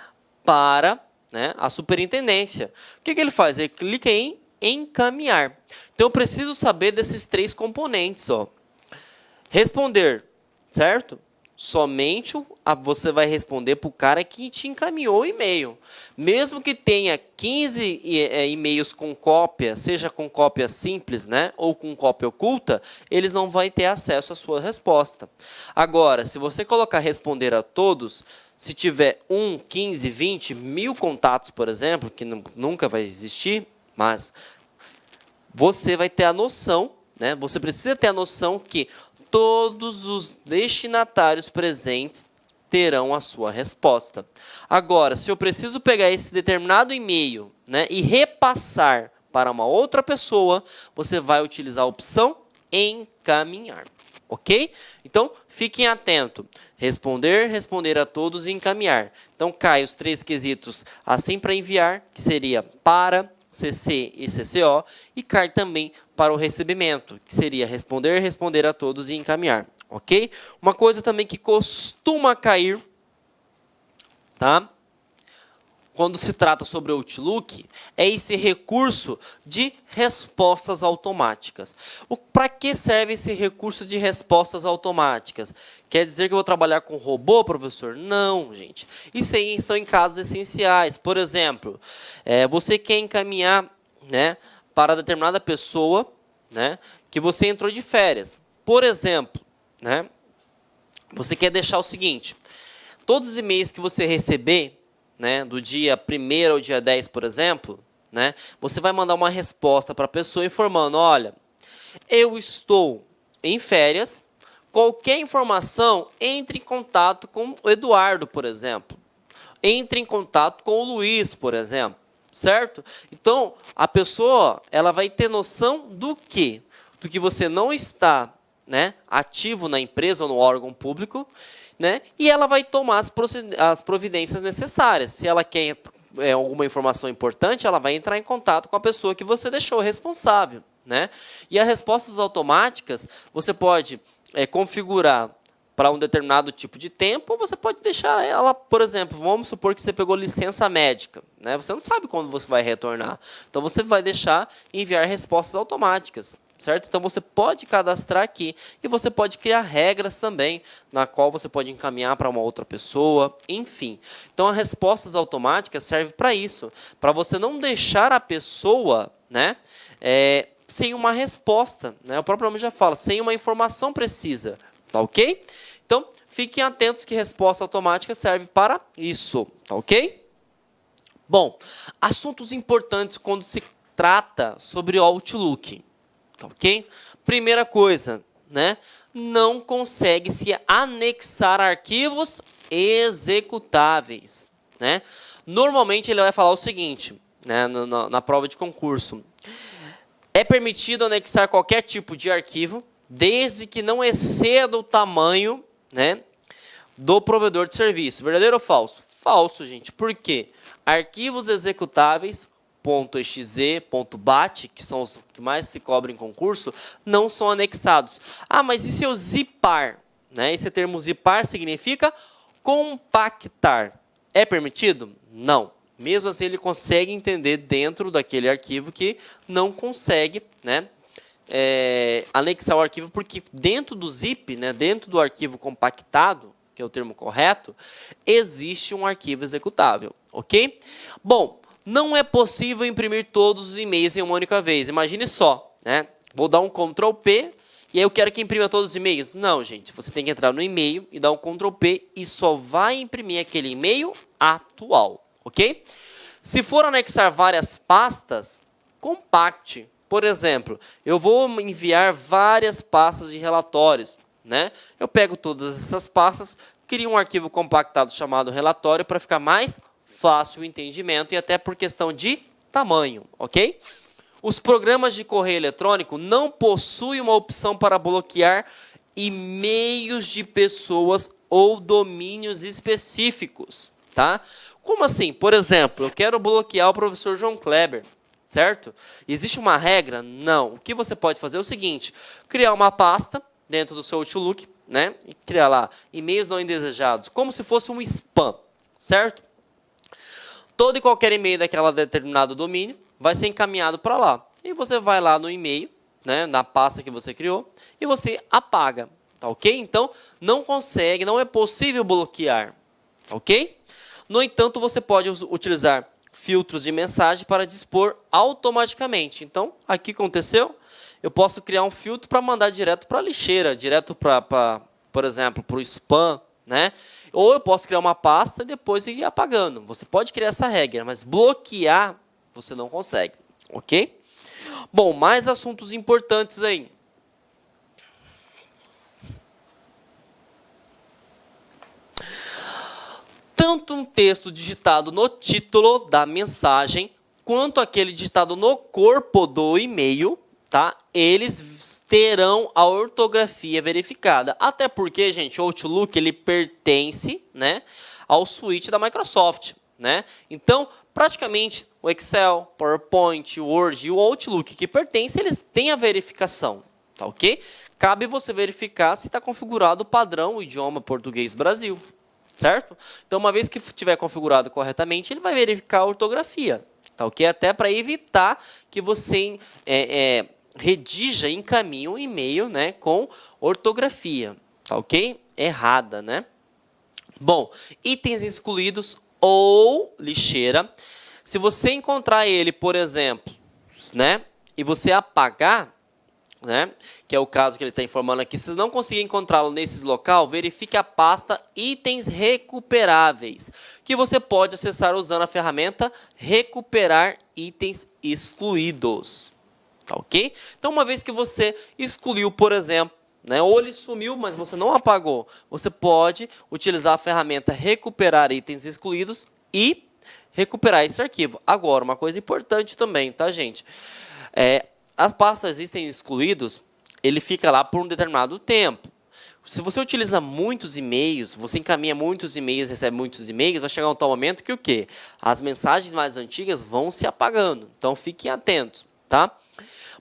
para, né, a superintendência. O que ele faz? Ele clica em encaminhar. Então, eu preciso saber desses 3 componentes. Ó. Responder, certo? Somente você vai responder para o cara que te encaminhou o e-mail. Mesmo que tenha 15 e-mails com cópia, seja com cópia simples, né, ou com cópia oculta, eles não vão ter acesso à sua resposta. Agora, se você colocar responder a todos, se tiver 1, 15, 20, 1000 contatos, por exemplo, que nunca vai existir, mas você vai ter a noção, né, você precisa ter a noção que todos os destinatários presentes terão a sua resposta. Agora, se eu preciso pegar esse determinado e-mail, né, e repassar para uma outra pessoa, você vai utilizar a opção encaminhar. Ok? Então, fiquem atentos. Responder, responder a todos e encaminhar. Então, cai os 3 quesitos assim para enviar, que seria para, CC e CCO, e cai também para o recebimento, que seria responder, responder a todos e encaminhar, ok? Uma coisa também que costuma cair, tá? Quando se trata sobre o Outlook, é esse recurso de respostas automáticas. Para que serve esse recurso de respostas automáticas? Quer dizer que eu vou trabalhar com robô, professor? Não, gente. Isso aí são em casos essenciais. Por exemplo, você quer encaminhar, né, para determinada pessoa, né, que você entrou de férias. Por exemplo, né, você quer deixar o seguinte, todos os e-mails que você receber, né, do dia 1º ao dia 10, por exemplo, né, você vai mandar uma resposta para a pessoa informando, olha, eu estou em férias, qualquer informação, entre em contato com o Eduardo, por exemplo. Entre em contato com o Luiz, por exemplo. Certo? Então, a pessoa ela vai ter noção do quê? Do que você não está, né, ativo na empresa ou no órgão público, né, e ela vai tomar as providências necessárias. Se ela quer alguma informação importante, ela vai entrar em contato com a pessoa que você deixou responsável. Né? E as respostas automáticas, você pode configurar para um determinado tipo de tempo, ou você pode deixar ela, por exemplo, vamos supor que você pegou licença médica, né? Você não sabe quando você vai retornar. Então, você vai deixar enviar respostas automáticas, certo? Então, você pode cadastrar aqui e você pode criar regras também, na qual você pode encaminhar para uma outra pessoa, enfim. Então, as respostas automáticas servem para isso, para você não deixar a pessoa, né, sem uma resposta, né? O próprio nome já fala, sem uma informação precisa, tá ok? Então, fiquem atentos que resposta automática serve para isso, tá ok? Bom, assuntos importantes quando se trata sobre o Outlook, tá ok? Primeira coisa, né? Não consegue se anexar arquivos executáveis, né? Normalmente ele vai falar o seguinte, né, na prova de concurso. É permitido anexar qualquer tipo de arquivo, desde que não exceda o tamanho, né, do provedor de serviço. Verdadeiro ou falso? Falso, gente. Por quê? Arquivos executáveis, .exe, .bat, que são os que mais se cobram em concurso, não são anexados. Ah, mas e se eu zipar? Né? Esse termo zipar significa compactar. É permitido? Não. Mesmo assim, ele consegue entender dentro daquele arquivo que não consegue, né, anexar o arquivo, porque dentro do zip, né, dentro do arquivo compactado, que é o termo correto, existe um arquivo executável, ok? Bom, não é possível imprimir todos os e-mails em uma única vez. Imagine só, né? Vou dar um Ctrl P e aí eu quero que imprima todos os e-mails. Não, gente, você tem que entrar no e-mail e dar um Ctrl P e só vai imprimir aquele e-mail atual, ok? Se for anexar várias pastas, compacte. Por exemplo, eu vou enviar várias pastas de relatórios, né? Eu pego todas essas pastas, crio um arquivo compactado chamado relatório para ficar mais fácil o entendimento e até por questão de tamanho, ok? Os programas de correio eletrônico não possuem uma opção para bloquear e-mails de pessoas ou domínios específicos, tá? Como assim? Por exemplo, eu quero bloquear o professor João Kleber, certo? Existe uma regra? Não. O que você pode fazer é o seguinte, criar uma pasta dentro do seu Outlook, né? E criar lá e-mails não indesejados, como se fosse um spam, certo? Todo e qualquer e-mail daquela determinado domínio vai ser encaminhado para lá. E você vai lá no e-mail, né, na pasta que você criou, e você apaga, tá ok? Então, não consegue, não é possível bloquear, tá ok? No entanto, você pode utilizar filtros de mensagem para dispor automaticamente. Então, aqui aconteceu, eu posso criar um filtro para mandar direto para a lixeira, direto para, por exemplo, para o spam, né? Ou eu posso criar uma pasta e depois ir apagando. Você pode criar essa regra, mas bloquear você não consegue, ok? Bom, mais assuntos importantes aí. Tanto um texto digitado no título da mensagem, quanto aquele digitado no corpo do e-mail, tá? Eles terão a ortografia verificada. Até porque, gente, o Outlook ele pertence, né, ao suíte da Microsoft, né? Então, praticamente o Excel, PowerPoint, o Word e o Outlook que pertence, eles têm a verificação, tá ok? Cabe você verificar se está configurado o padrão, o idioma português Brasil, certo? Então, uma vez que estiver configurado corretamente, ele vai verificar a ortografia, tá ok? Até para evitar que você redija, encaminhe um e-mail, né, com ortografia, tá ok? Errada, né? Bom, itens excluídos ou lixeira. Se você encontrar ele, por exemplo, né, e você apagar, né, que é o caso que ele está informando aqui, se não conseguir encontrá-lo nesses local, verifique a pasta itens recuperáveis, que você pode acessar usando a ferramenta recuperar itens excluídos, tá ok? Então, uma vez que você excluiu, por exemplo, né, ou ele sumiu, mas você não apagou, você pode utilizar a ferramenta recuperar itens excluídos e recuperar esse arquivo. Agora, uma coisa importante também, tá, gente? As pastas itens excluídos, ele fica lá por um determinado tempo. Se você utiliza muitos e-mails, você encaminha muitos e-mails, recebe muitos e-mails, vai chegar um tal momento que o quê? As mensagens mais antigas vão se apagando. Então, fiquem atentos, tá?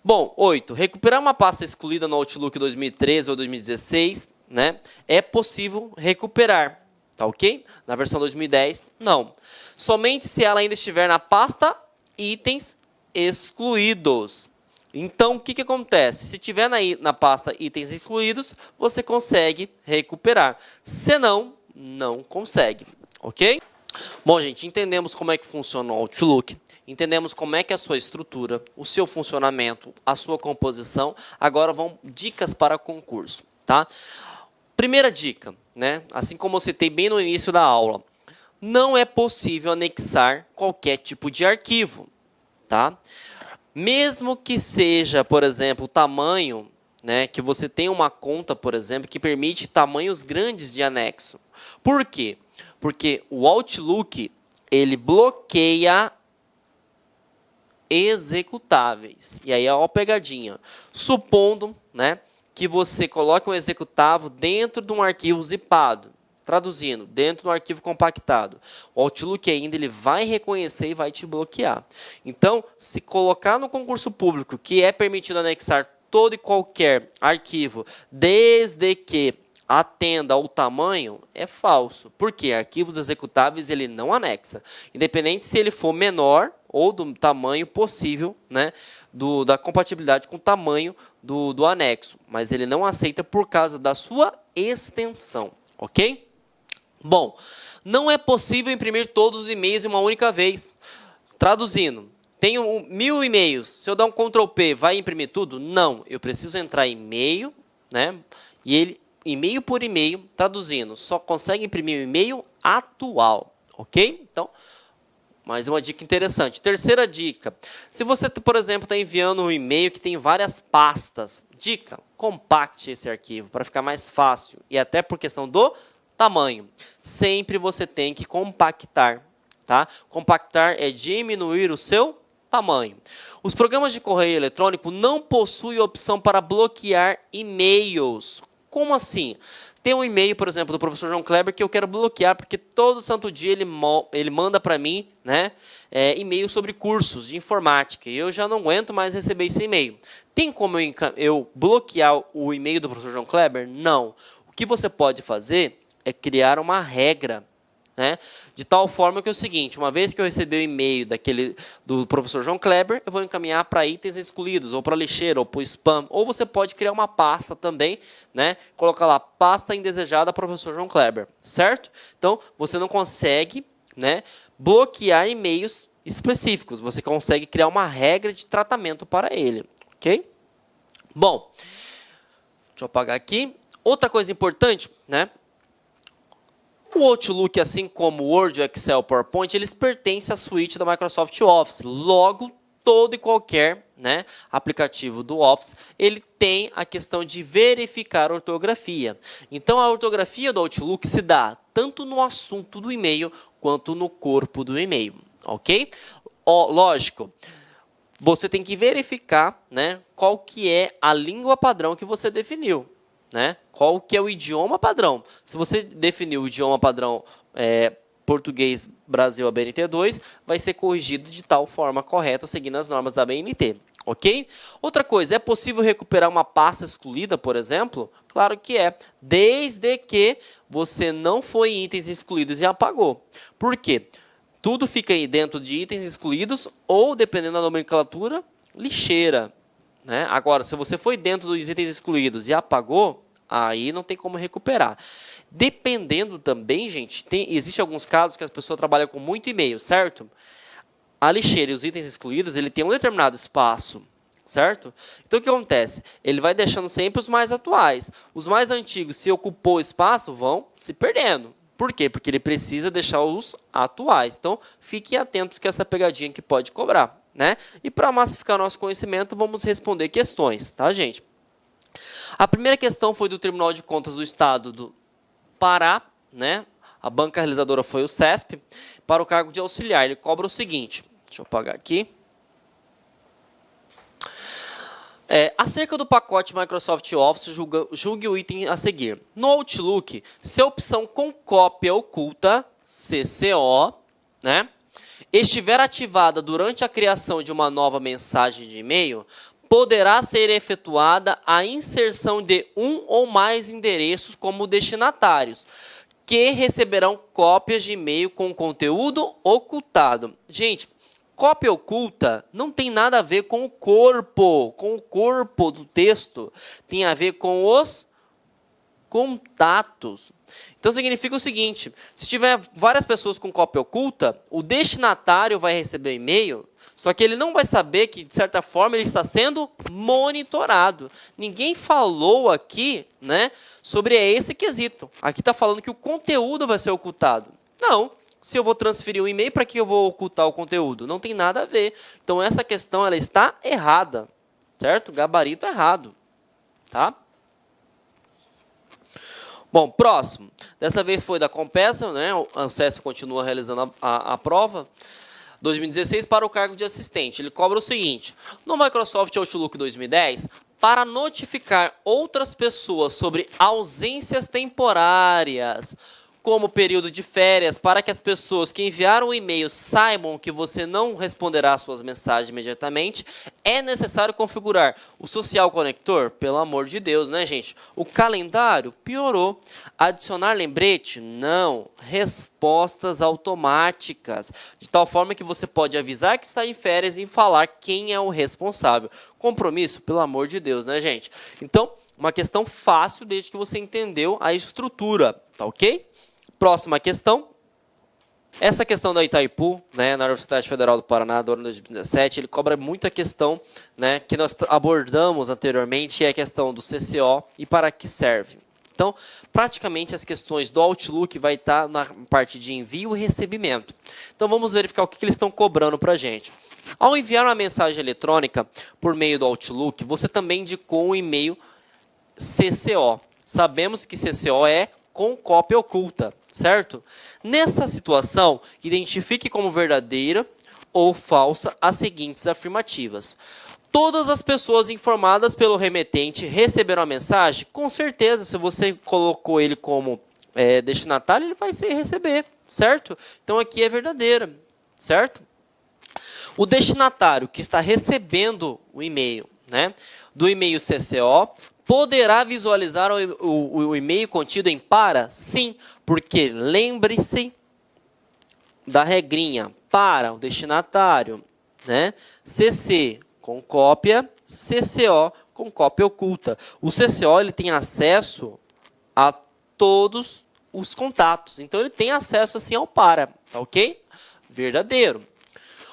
Bom, 8. Recuperar uma pasta excluída no Outlook 2013 ou 2016, né? É possível recuperar, tá ok? Na versão 2010, não. Somente se ela ainda estiver na pasta itens excluídos. Então, o que acontece? Se tiver na pasta itens excluídos, você consegue recuperar. Se não, não consegue, ok? Bom, gente, entendemos como é que funciona o Outlook, entendemos como é que é a sua estrutura, o seu funcionamento, a sua composição. Agora vão dicas para concurso, tá? Primeira dica, né? Assim como eu citei bem no início da aula, não é possível anexar qualquer tipo de arquivo, tá? Mesmo que seja, por exemplo, o tamanho, né, que você tem uma conta, por exemplo, que permite tamanhos grandes de anexo. Por quê? Porque o Outlook, ele bloqueia executáveis. E aí é uma pegadinha. Supondo, né, que você coloque um executável dentro de um arquivo zipado. Traduzindo, dentro do arquivo compactado. O Outlook ainda ele vai reconhecer e vai te bloquear. Então, se colocar no concurso público que é permitido anexar todo e qualquer arquivo, desde que atenda ao tamanho, é falso. Porque arquivos executáveis ele não anexa. Independente se ele for menor ou do tamanho possível, né, da compatibilidade com o tamanho do anexo. Mas ele não aceita por causa da sua extensão. Ok? Bom, não é possível imprimir todos os e-mails em uma única vez. Traduzindo, tenho 1000 e-mails. Se eu dar um Ctrl P, vai imprimir tudo? Não, eu preciso entrar em e-mail, né? E ele, e-mail por e-mail, traduzindo, só consegue imprimir o e-mail atual, ok? Então, Mais uma dica interessante. Terceira dica. Se você, por exemplo, está enviando um e-mail que tem várias pastas, dica, compacte esse arquivo para ficar mais fácil. E até por questão do tamanho. Sempre você tem que compactar. Tá? Compactar é diminuir o seu tamanho. Os programas de correio eletrônico não possuem opção para bloquear e-mails. Como assim? Tem um e-mail, por exemplo, do professor João Kleber que eu quero bloquear, porque todo santo dia ele manda para mim, né, e-mail sobre cursos de informática. E eu já não aguento mais receber esse e-mail. Tem como eu bloquear o e-mail do professor João Kleber? Não. O que você pode fazer é criar uma regra, né? De tal forma que é o seguinte, uma vez que eu receber o e-mail do professor João Kleber, eu vou encaminhar para itens excluídos, ou para lixeira, ou para o spam, ou você pode criar uma pasta também, né? Colocar lá, pasta indesejada professor João Kleber, certo? Então, você não consegue, né, bloquear e-mails específicos, você consegue criar uma regra de tratamento para ele, ok? Bom, deixa eu apagar aqui. Outra coisa importante, né? O Outlook, assim como o Word, Excel, PowerPoint, eles pertencem à suíte da Microsoft Office. Logo, todo e qualquer, né, aplicativo do Office, ele tem a questão de verificar a ortografia. Então, a ortografia do Outlook se dá tanto no assunto do e-mail, quanto no corpo do e-mail, ok? Lógico, você tem que verificar, né, qual que é a língua padrão que você definiu. Né? Qual que é o idioma padrão? Se você definiu o idioma padrão português Brasil ABNT2, vai ser corrigido de tal forma correta, seguindo as normas da ABNT. Ok? Outra coisa, é possível recuperar uma pasta excluída, por exemplo? Claro que é, desde que você não foi em itens excluídos e apagou. Por quê? Tudo fica aí dentro de itens excluídos ou, dependendo da nomenclatura, lixeira. Né? Agora, se você foi dentro dos itens excluídos e apagou, aí não tem como recuperar. Dependendo também, gente, existe alguns casos que as pessoas trabalham com muito e-mail, certo? A lixeira e os itens excluídos, ele tem um determinado espaço, certo? Então, o que acontece? Ele vai deixando sempre os mais atuais. Os mais antigos, se ocupou espaço, vão se perdendo. Por quê? Porque ele precisa deixar os atuais. Então, fiquem atentos que essa pegadinha que pode cobrar. Né? E para massificar nosso conhecimento, vamos responder questões, tá, gente? A primeira questão foi do Tribunal de Contas do Estado do Pará, né? A banca realizadora foi o CESP, para o cargo de auxiliar. Ele cobra o seguinte, deixa eu apagar aqui. Acerca do pacote Microsoft Office, julgue o item a seguir. No Outlook, se a opção com cópia oculta, CCO, né, estiver ativada durante a criação de uma nova mensagem de e-mail, poderá ser efetuada a inserção de um ou mais endereços como destinatários, que receberão cópias de e-mail com conteúdo ocultado. Gente, cópia oculta não tem nada a ver com o corpo do texto, tem a ver com os contatos. Então significa o seguinte, se tiver várias pessoas com cópia oculta, o destinatário vai receber e-mail, só que ele não vai saber que, de certa forma, ele está sendo monitorado. Ninguém falou aqui, né, sobre esse quesito. Aqui está falando que o conteúdo vai ser ocultado. Não. Se eu vou transferir um e-mail, para que eu vou ocultar o conteúdo? Não tem nada a ver. Então, essa questão ela está errada. Certo? Gabarito errado. Tá? Bom, próximo. Dessa vez foi da Compesa, né? A CESP continua realizando a prova. 2016 para o cargo de assistente. Ele cobra o seguinte. No Microsoft Outlook 2010, para notificar outras pessoas sobre ausências temporárias, como período de férias, para que as pessoas que enviaram o e-mail saibam que você não responderá às suas mensagens imediatamente, é necessário configurar o Social Conector, pelo amor de Deus, né, gente? O calendário piorou. Adicionar lembrete? Não. Respostas automáticas, de tal forma que você pode avisar que está em férias e falar quem é o responsável. Compromisso? Pelo amor de Deus, né, gente? Então, uma questão fácil desde que você entendeu a estrutura, tá ok? Próxima questão. Essa questão da Itaipu, né, na Universidade Federal do Paraná, do ano 2017, ele cobra muita questão, né, que nós abordamos anteriormente, é a questão do CCO e para que serve. Então, praticamente as questões do Outlook vai estar na parte de envio e recebimento. Então, vamos verificar o que eles estão cobrando para a gente. Ao enviar uma mensagem eletrônica por meio do Outlook, você também indicou um e-mail CCO. Sabemos que CCO é com cópia oculta, certo? Nessa situação, identifique como verdadeira ou falsa as seguintes afirmativas. Todas as pessoas informadas pelo remetente receberam a mensagem? Com certeza, se você colocou ele como destinatário, ele vai receber, certo? Então aqui é verdadeira, certo? O destinatário que está recebendo o e-mail, né, do e-mail CCO, poderá visualizar o e-mail contido em para? Sim, porque lembre-se da regrinha para o destinatário, né, CC com cópia, CCO com cópia oculta. O CCO ele tem acesso a todos os contatos, então ele tem acesso assim ao para, tá ok? Verdadeiro.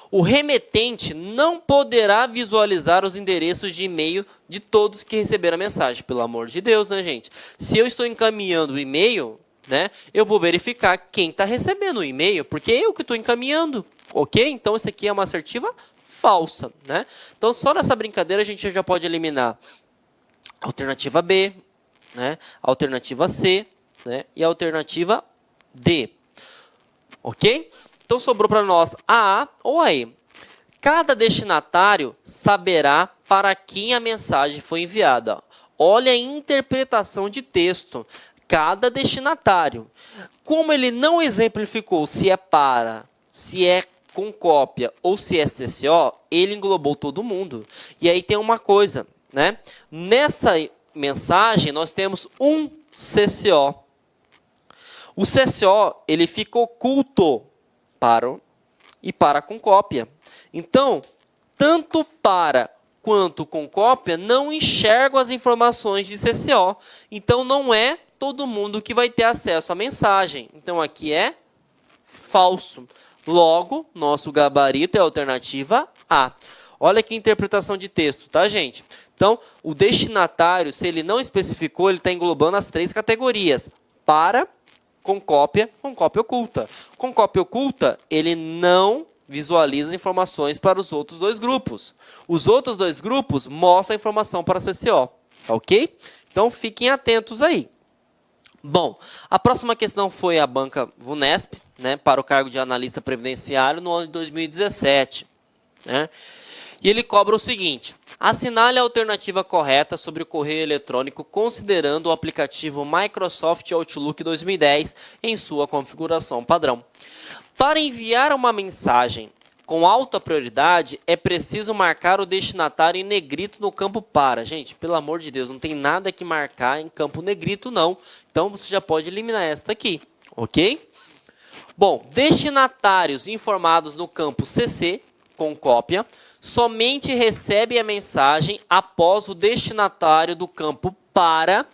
O remetente não poderá visualizar os endereços de e-mail de todos que receberam a mensagem. Pelo amor de Deus, né, gente? Se eu estou encaminhando o e-mail, né, eu vou verificar quem está recebendo o e-mail, porque é eu que estou encaminhando, ok? Então, isso aqui é uma assertiva falsa, né? Então, só nessa brincadeira a gente já pode eliminar a alternativa B, né, a alternativa C, né, e a alternativa D, ok? Então, sobrou para nós a A ou a E. Cada destinatário saberá para quem a mensagem foi enviada. Olha a interpretação de texto. Cada destinatário. Como ele não exemplificou se é para, se é com cópia ou se é CCO, ele englobou todo mundo. E aí tem uma coisa, né? Nessa mensagem, nós temos um CCO. O CCO, ele fica oculto para com cópia. Então, tanto para quanto com cópia não enxergam as informações de CCO. Então, não é todo mundo que vai ter acesso à mensagem. Então, aqui é falso. Logo, nosso gabarito é a alternativa A. Olha que interpretação de texto, tá, gente? Então, o destinatário, se ele não especificou, ele está englobando as três categorias. Para, com cópia oculta. Com cópia oculta, ele não visualiza informações para os outros dois grupos. Os outros dois grupos mostram a informação para a CCO, ok? Então, fiquem atentos aí. Bom, a próxima questão foi a banca VUNESP, né, para o cargo de analista previdenciário no ano de 2017. Né? E ele cobra o seguinte: assinale a alternativa correta sobre o correio eletrônico considerando o aplicativo Microsoft Outlook 2010 em sua configuração padrão. Para enviar uma mensagem com alta prioridade, é preciso marcar o destinatário em negrito no campo para. Gente, pelo amor de Deus, não tem nada que marcar em campo negrito, não. Então, você já pode eliminar esta aqui, ok? Bom, destinatários informados no campo CC, com cópia, somente recebem a mensagem após o destinatário do campo para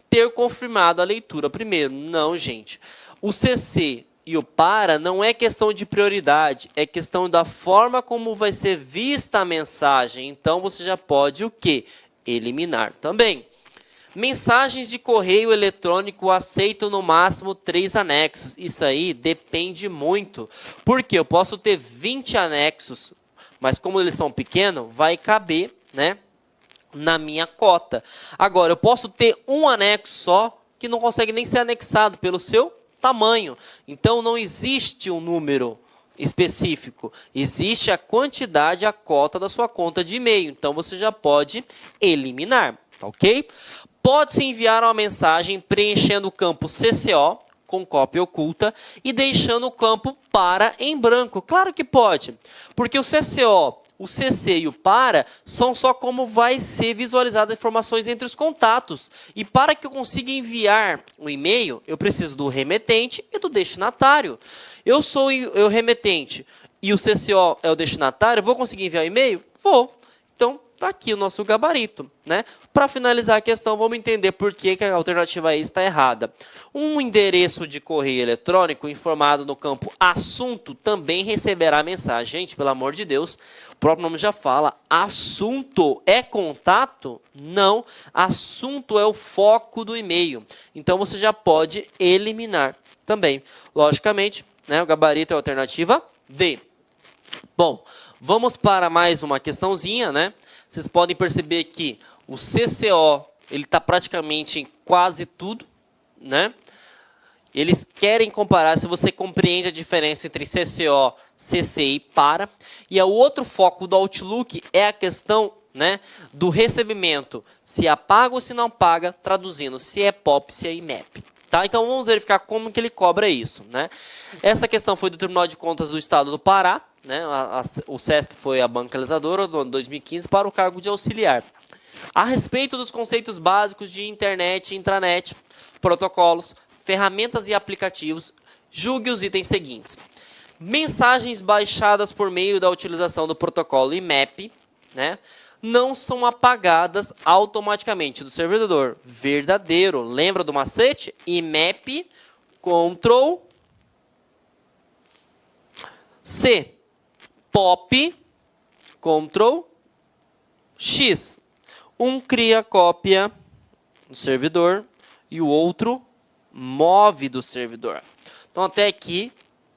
ter confirmado a leitura primeiro. Não, gente. O CC e o para não é questão de prioridade, é questão da forma como vai ser vista a mensagem. Então, você já pode o quê? Eliminar também. Mensagens de correio eletrônico aceitam no máximo 3 anexos. Isso aí depende muito. Porque eu posso ter 20 anexos, mas como eles são pequenos, vai caber, né, na minha cota. Agora, eu posso ter um anexo só que não consegue nem ser anexado pelo seu tamanho. Então, não existe um número específico. Existe a quantidade, a cota da sua conta de e-mail. Então, você já pode eliminar, ok? Pode-se enviar uma mensagem preenchendo o campo CCO, com cópia oculta, e deixando o campo para em branco. Claro que pode, porque o CCO, o CC e o para são só como vai ser visualizada informações entre os contatos. E para que eu consiga enviar um e-mail, eu preciso do remetente e do destinatário. Eu sou o remetente e o CCO é o destinatário, vou conseguir enviar o e-mail? Vou. Então, Está aqui o nosso gabarito, né? Para finalizar a questão, vamos entender por que a alternativa A está errada. Um endereço de correio eletrônico informado no campo assunto também receberá mensagem. Gente, pelo amor de Deus, o próprio nome já fala. Assunto é contato? Não. Assunto é o foco do e-mail. Então, você já pode eliminar também. Logicamente, né, o gabarito é a alternativa D. Bom, vamos para mais uma questãozinha, né? Vocês podem perceber que o CCO, ele está praticamente em quase tudo, né? Eles querem comparar se você compreende a diferença entre CCO, CCI para. E o outro foco do Outlook é a questão, né, do recebimento. Se é pago ou se não paga, traduzindo, se é POP, se é IMAP. Tá? Então vamos verificar como que ele cobra isso, né? Essa questão foi do Tribunal de Contas do Estado do Pará, né? O CESP foi a bancalizadora do ano 2015 para o cargo de auxiliar. A respeito dos conceitos básicos de internet e intranet, protocolos, ferramentas e aplicativos, julgue os itens seguintes. Mensagens baixadas por meio da utilização do protocolo IMAP, né, não são apagadas automaticamente do servidor. Verdadeiro. Lembra do macete? IMAP, Ctrl C. POP, Ctrl X. Um cria cópia do servidor e o outro move do servidor. Então, até aqui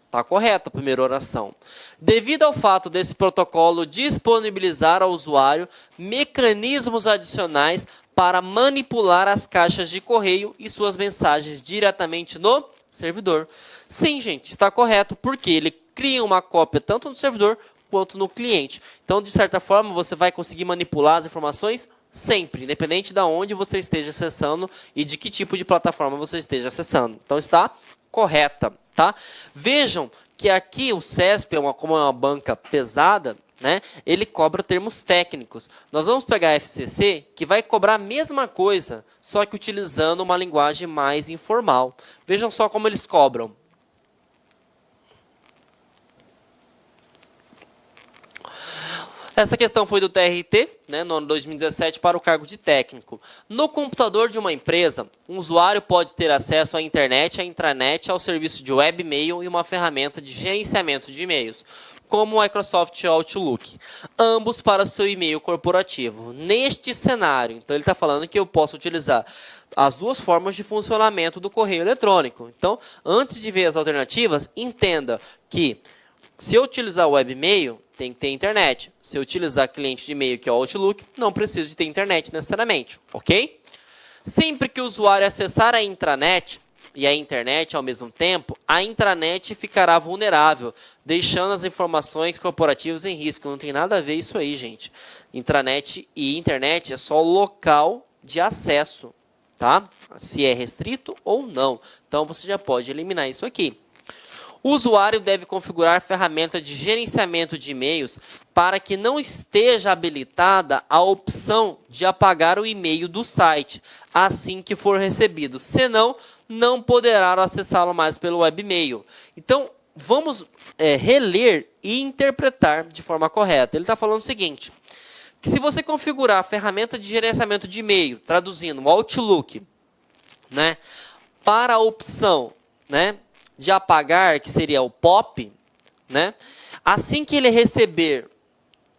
está correta a primeira oração. Devido ao fato desse protocolo disponibilizar ao usuário mecanismos adicionais para manipular as caixas de correio e suas mensagens diretamente no servidor. Sim, gente, está correto, porque ele cria uma cópia tanto no servidor quanto no cliente. Então, de certa forma, você vai conseguir manipular as informações sempre, independente de onde você esteja acessando e de que tipo de plataforma você esteja acessando. Então, está correta, tá? Vejam que aqui o CESP, como é uma banca pesada, né, ele cobra termos técnicos. Nós vamos pegar a FCC, que vai cobrar a mesma coisa, só que utilizando uma linguagem mais informal. Vejam só como eles cobram. Essa questão foi do TRT, né, no ano 2017, para o cargo de técnico. No computador de uma empresa, um usuário pode ter acesso à internet, à intranet, ao serviço de webmail e uma ferramenta de gerenciamento de e-mails, como o Microsoft Outlook, ambos para seu e-mail corporativo. Neste cenário, então ele está falando que eu posso utilizar as duas formas de funcionamento do correio eletrônico. Então, antes de ver as alternativas, entenda que se eu utilizar o webmail, tem que ter internet. Se eu utilizar cliente de e-mail, que é o Outlook, não preciso de ter internet necessariamente, ok? Sempre que o usuário acessar a intranet e a internet ao mesmo tempo, a intranet ficará vulnerável, deixando as informações corporativas em risco. Não tem nada a ver isso aí, gente. Intranet e internet é só o local de acesso, tá? Se é restrito ou não. Então, você já pode eliminar isso aqui. O usuário deve configurar a ferramenta de gerenciamento de e-mails para que não esteja habilitada a opção de apagar o e-mail do site assim que for recebido. Senão, não poderá acessá-lo mais pelo webmail. Então, vamos reler e interpretar de forma correta. Ele está falando o seguinte, que se você configurar a ferramenta de gerenciamento de e-mail, traduzindo o Outlook, né, para a opção, né, de apagar, que seria o POP, né? Assim que ele receber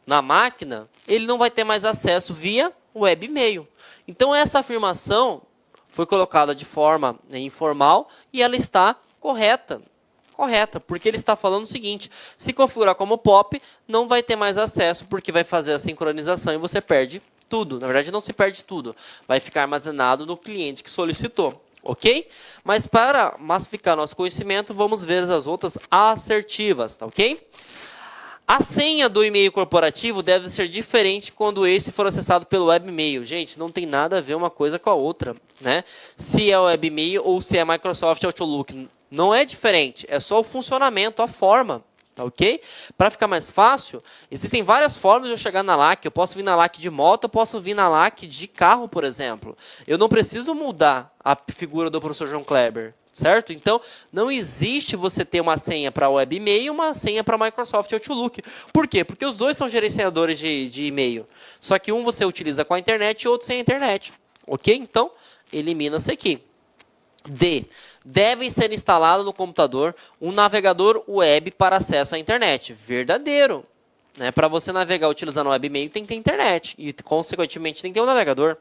na máquina, ele não vai ter mais acesso via webmail. Então, essa afirmação foi colocada de forma informal e ela está correta. Correta, porque ele está falando o seguinte, se configurar como POP, não vai ter mais acesso, porque vai fazer a sincronização e você perde tudo. Na verdade, não se perde tudo. Vai ficar armazenado no cliente que solicitou. Ok? Mas para massificar nosso conhecimento, vamos ver as outras assertivas, tá ok? A senha do e-mail corporativo deve ser diferente quando esse for acessado pelo webmail. Gente, não tem nada a ver uma coisa com a outra, né? Se é o webmail ou se é Microsoft Outlook. Não é diferente, é só o funcionamento, a forma. Tá ok? Para ficar mais fácil, existem várias formas de eu chegar na LAC. Eu posso vir na LAC de moto, eu posso vir na LAC de carro, por exemplo. Eu não preciso mudar a figura do professor João Kleber. certo? Então, não existe você ter uma senha para Webmail e uma senha para Microsoft Outlook. Por quê? Porque os dois são gerenciadores de e-mail. Só que um você utiliza com a internet e outro sem a internet. Ok? Então, elimina-se aqui. D. Deve ser instalado no computador um navegador web para acesso à internet. Verdadeiro. Né? Para você navegar utilizando o webmail tem que ter internet e, consequentemente, tem que ter um navegador.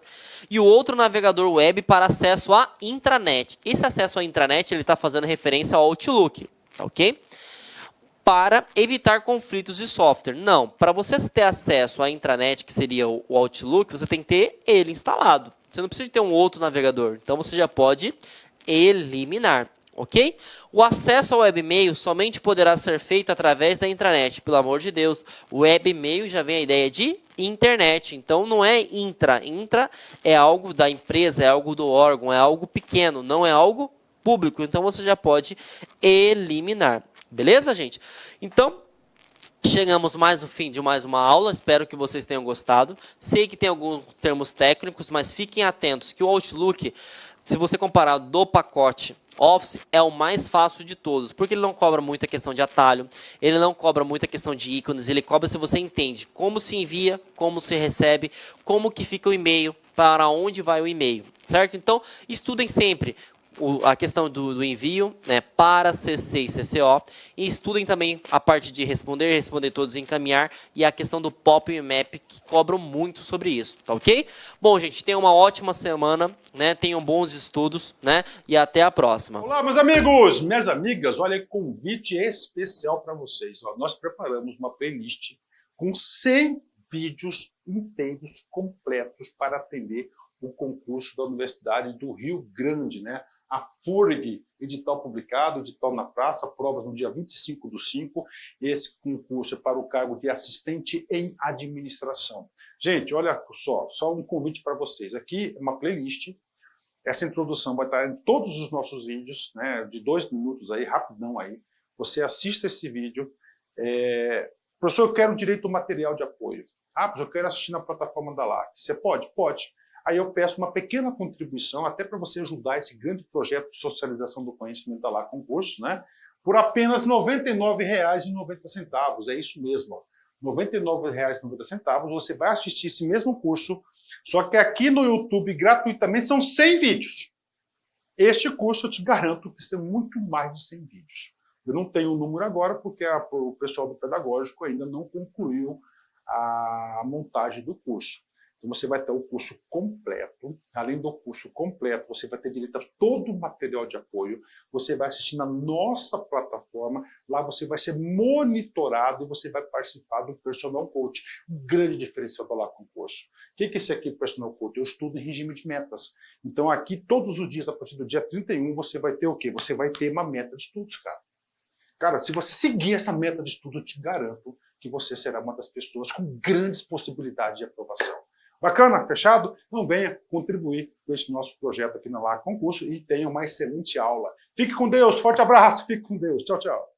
E o outro navegador web para acesso à intranet. Esse acesso à intranet ele está fazendo referência ao Outlook, ok? Para evitar conflitos de software. Não, para você ter acesso à intranet, que seria o Outlook, você tem que ter ele instalado. Você não precisa de ter um outro navegador. Então, você já pode eliminar. Ok? O acesso ao webmail somente poderá ser feito através da intranet. Pelo amor de Deus, o webmail já vem a ideia de internet. Então não é intra. Intra é algo da empresa, é algo do órgão, é algo pequeno, não é algo público. Então você já pode eliminar. Beleza, gente? Então, chegamos mais no fim de mais uma aula, espero que vocês tenham gostado. Sei que tem alguns termos técnicos, mas fiquem atentos que o Outlook, se você comparar do pacote Office, é o mais fácil de todos, porque ele não cobra muita questão de atalho, ele não cobra muita questão de ícones, ele cobra se você entende como se envia, como se recebe, como que fica o e-mail, para onde vai o e-mail, certo? Então, estudem sempre a questão do envio, né, para CC e CCO, e estudem também a parte de responder todos e encaminhar, e a questão do POP e MAP, que cobram muito sobre isso, tá ok? Bom, gente, tenham uma ótima semana, né, tenham bons estudos, né, e até a próxima. Olá, meus amigos, minhas amigas, olha, convite especial para vocês. Ó, nós preparamos uma playlist com 100 vídeos inteiros, completos, para atender o concurso da Universidade do Rio Grande, né? A FURG, edital publicado, edital na praça, provas no dia 25/5. Esse concurso é para o cargo de assistente em administração. Gente, olha só um convite para vocês. Aqui é uma playlist. Essa introdução vai estar em todos os nossos vídeos, né, de 2 minutos aí, rapidão aí. Você assista esse vídeo. Professor, eu quero direito ao material de apoio. Ah, professor, eu quero assistir na plataforma da LAC. Você pode? Pode. Aí eu peço uma pequena contribuição, até para você ajudar esse grande projeto de socialização do conhecimento da LAC Concursos, né? Por apenas R$ 99,90. É isso mesmo, ó. R$ 99,90. Você vai assistir esse mesmo curso, só que aqui no YouTube, gratuitamente, são 100 vídeos. Este curso, eu te garanto que são muito mais de 100 vídeos. Eu não tenho o número agora, porque o pessoal do pedagógico ainda não concluiu a montagem do curso. Então você vai ter o curso completo. Além do curso completo, você vai ter direito a todo o material de apoio. Você vai assistir na nossa plataforma. Lá você vai ser monitorado e você vai participar do Personal Coach. Um grande diferencial da LAC Concurso. O que é esse aqui, Personal Coach? Eu estudo em regime de metas. Então aqui, todos os dias, a partir do dia 31, você vai ter o quê? Você vai ter uma meta de estudos, cara. Cara, se você seguir essa meta de estudo, eu te garanto que você será uma das pessoas com grandes possibilidades de aprovação. Bacana? Fechado? Então venha contribuir com esse nosso projeto aqui na LAC Concurso e tenha uma excelente aula. Fique com Deus, forte abraço, fique com Deus. Tchau, tchau.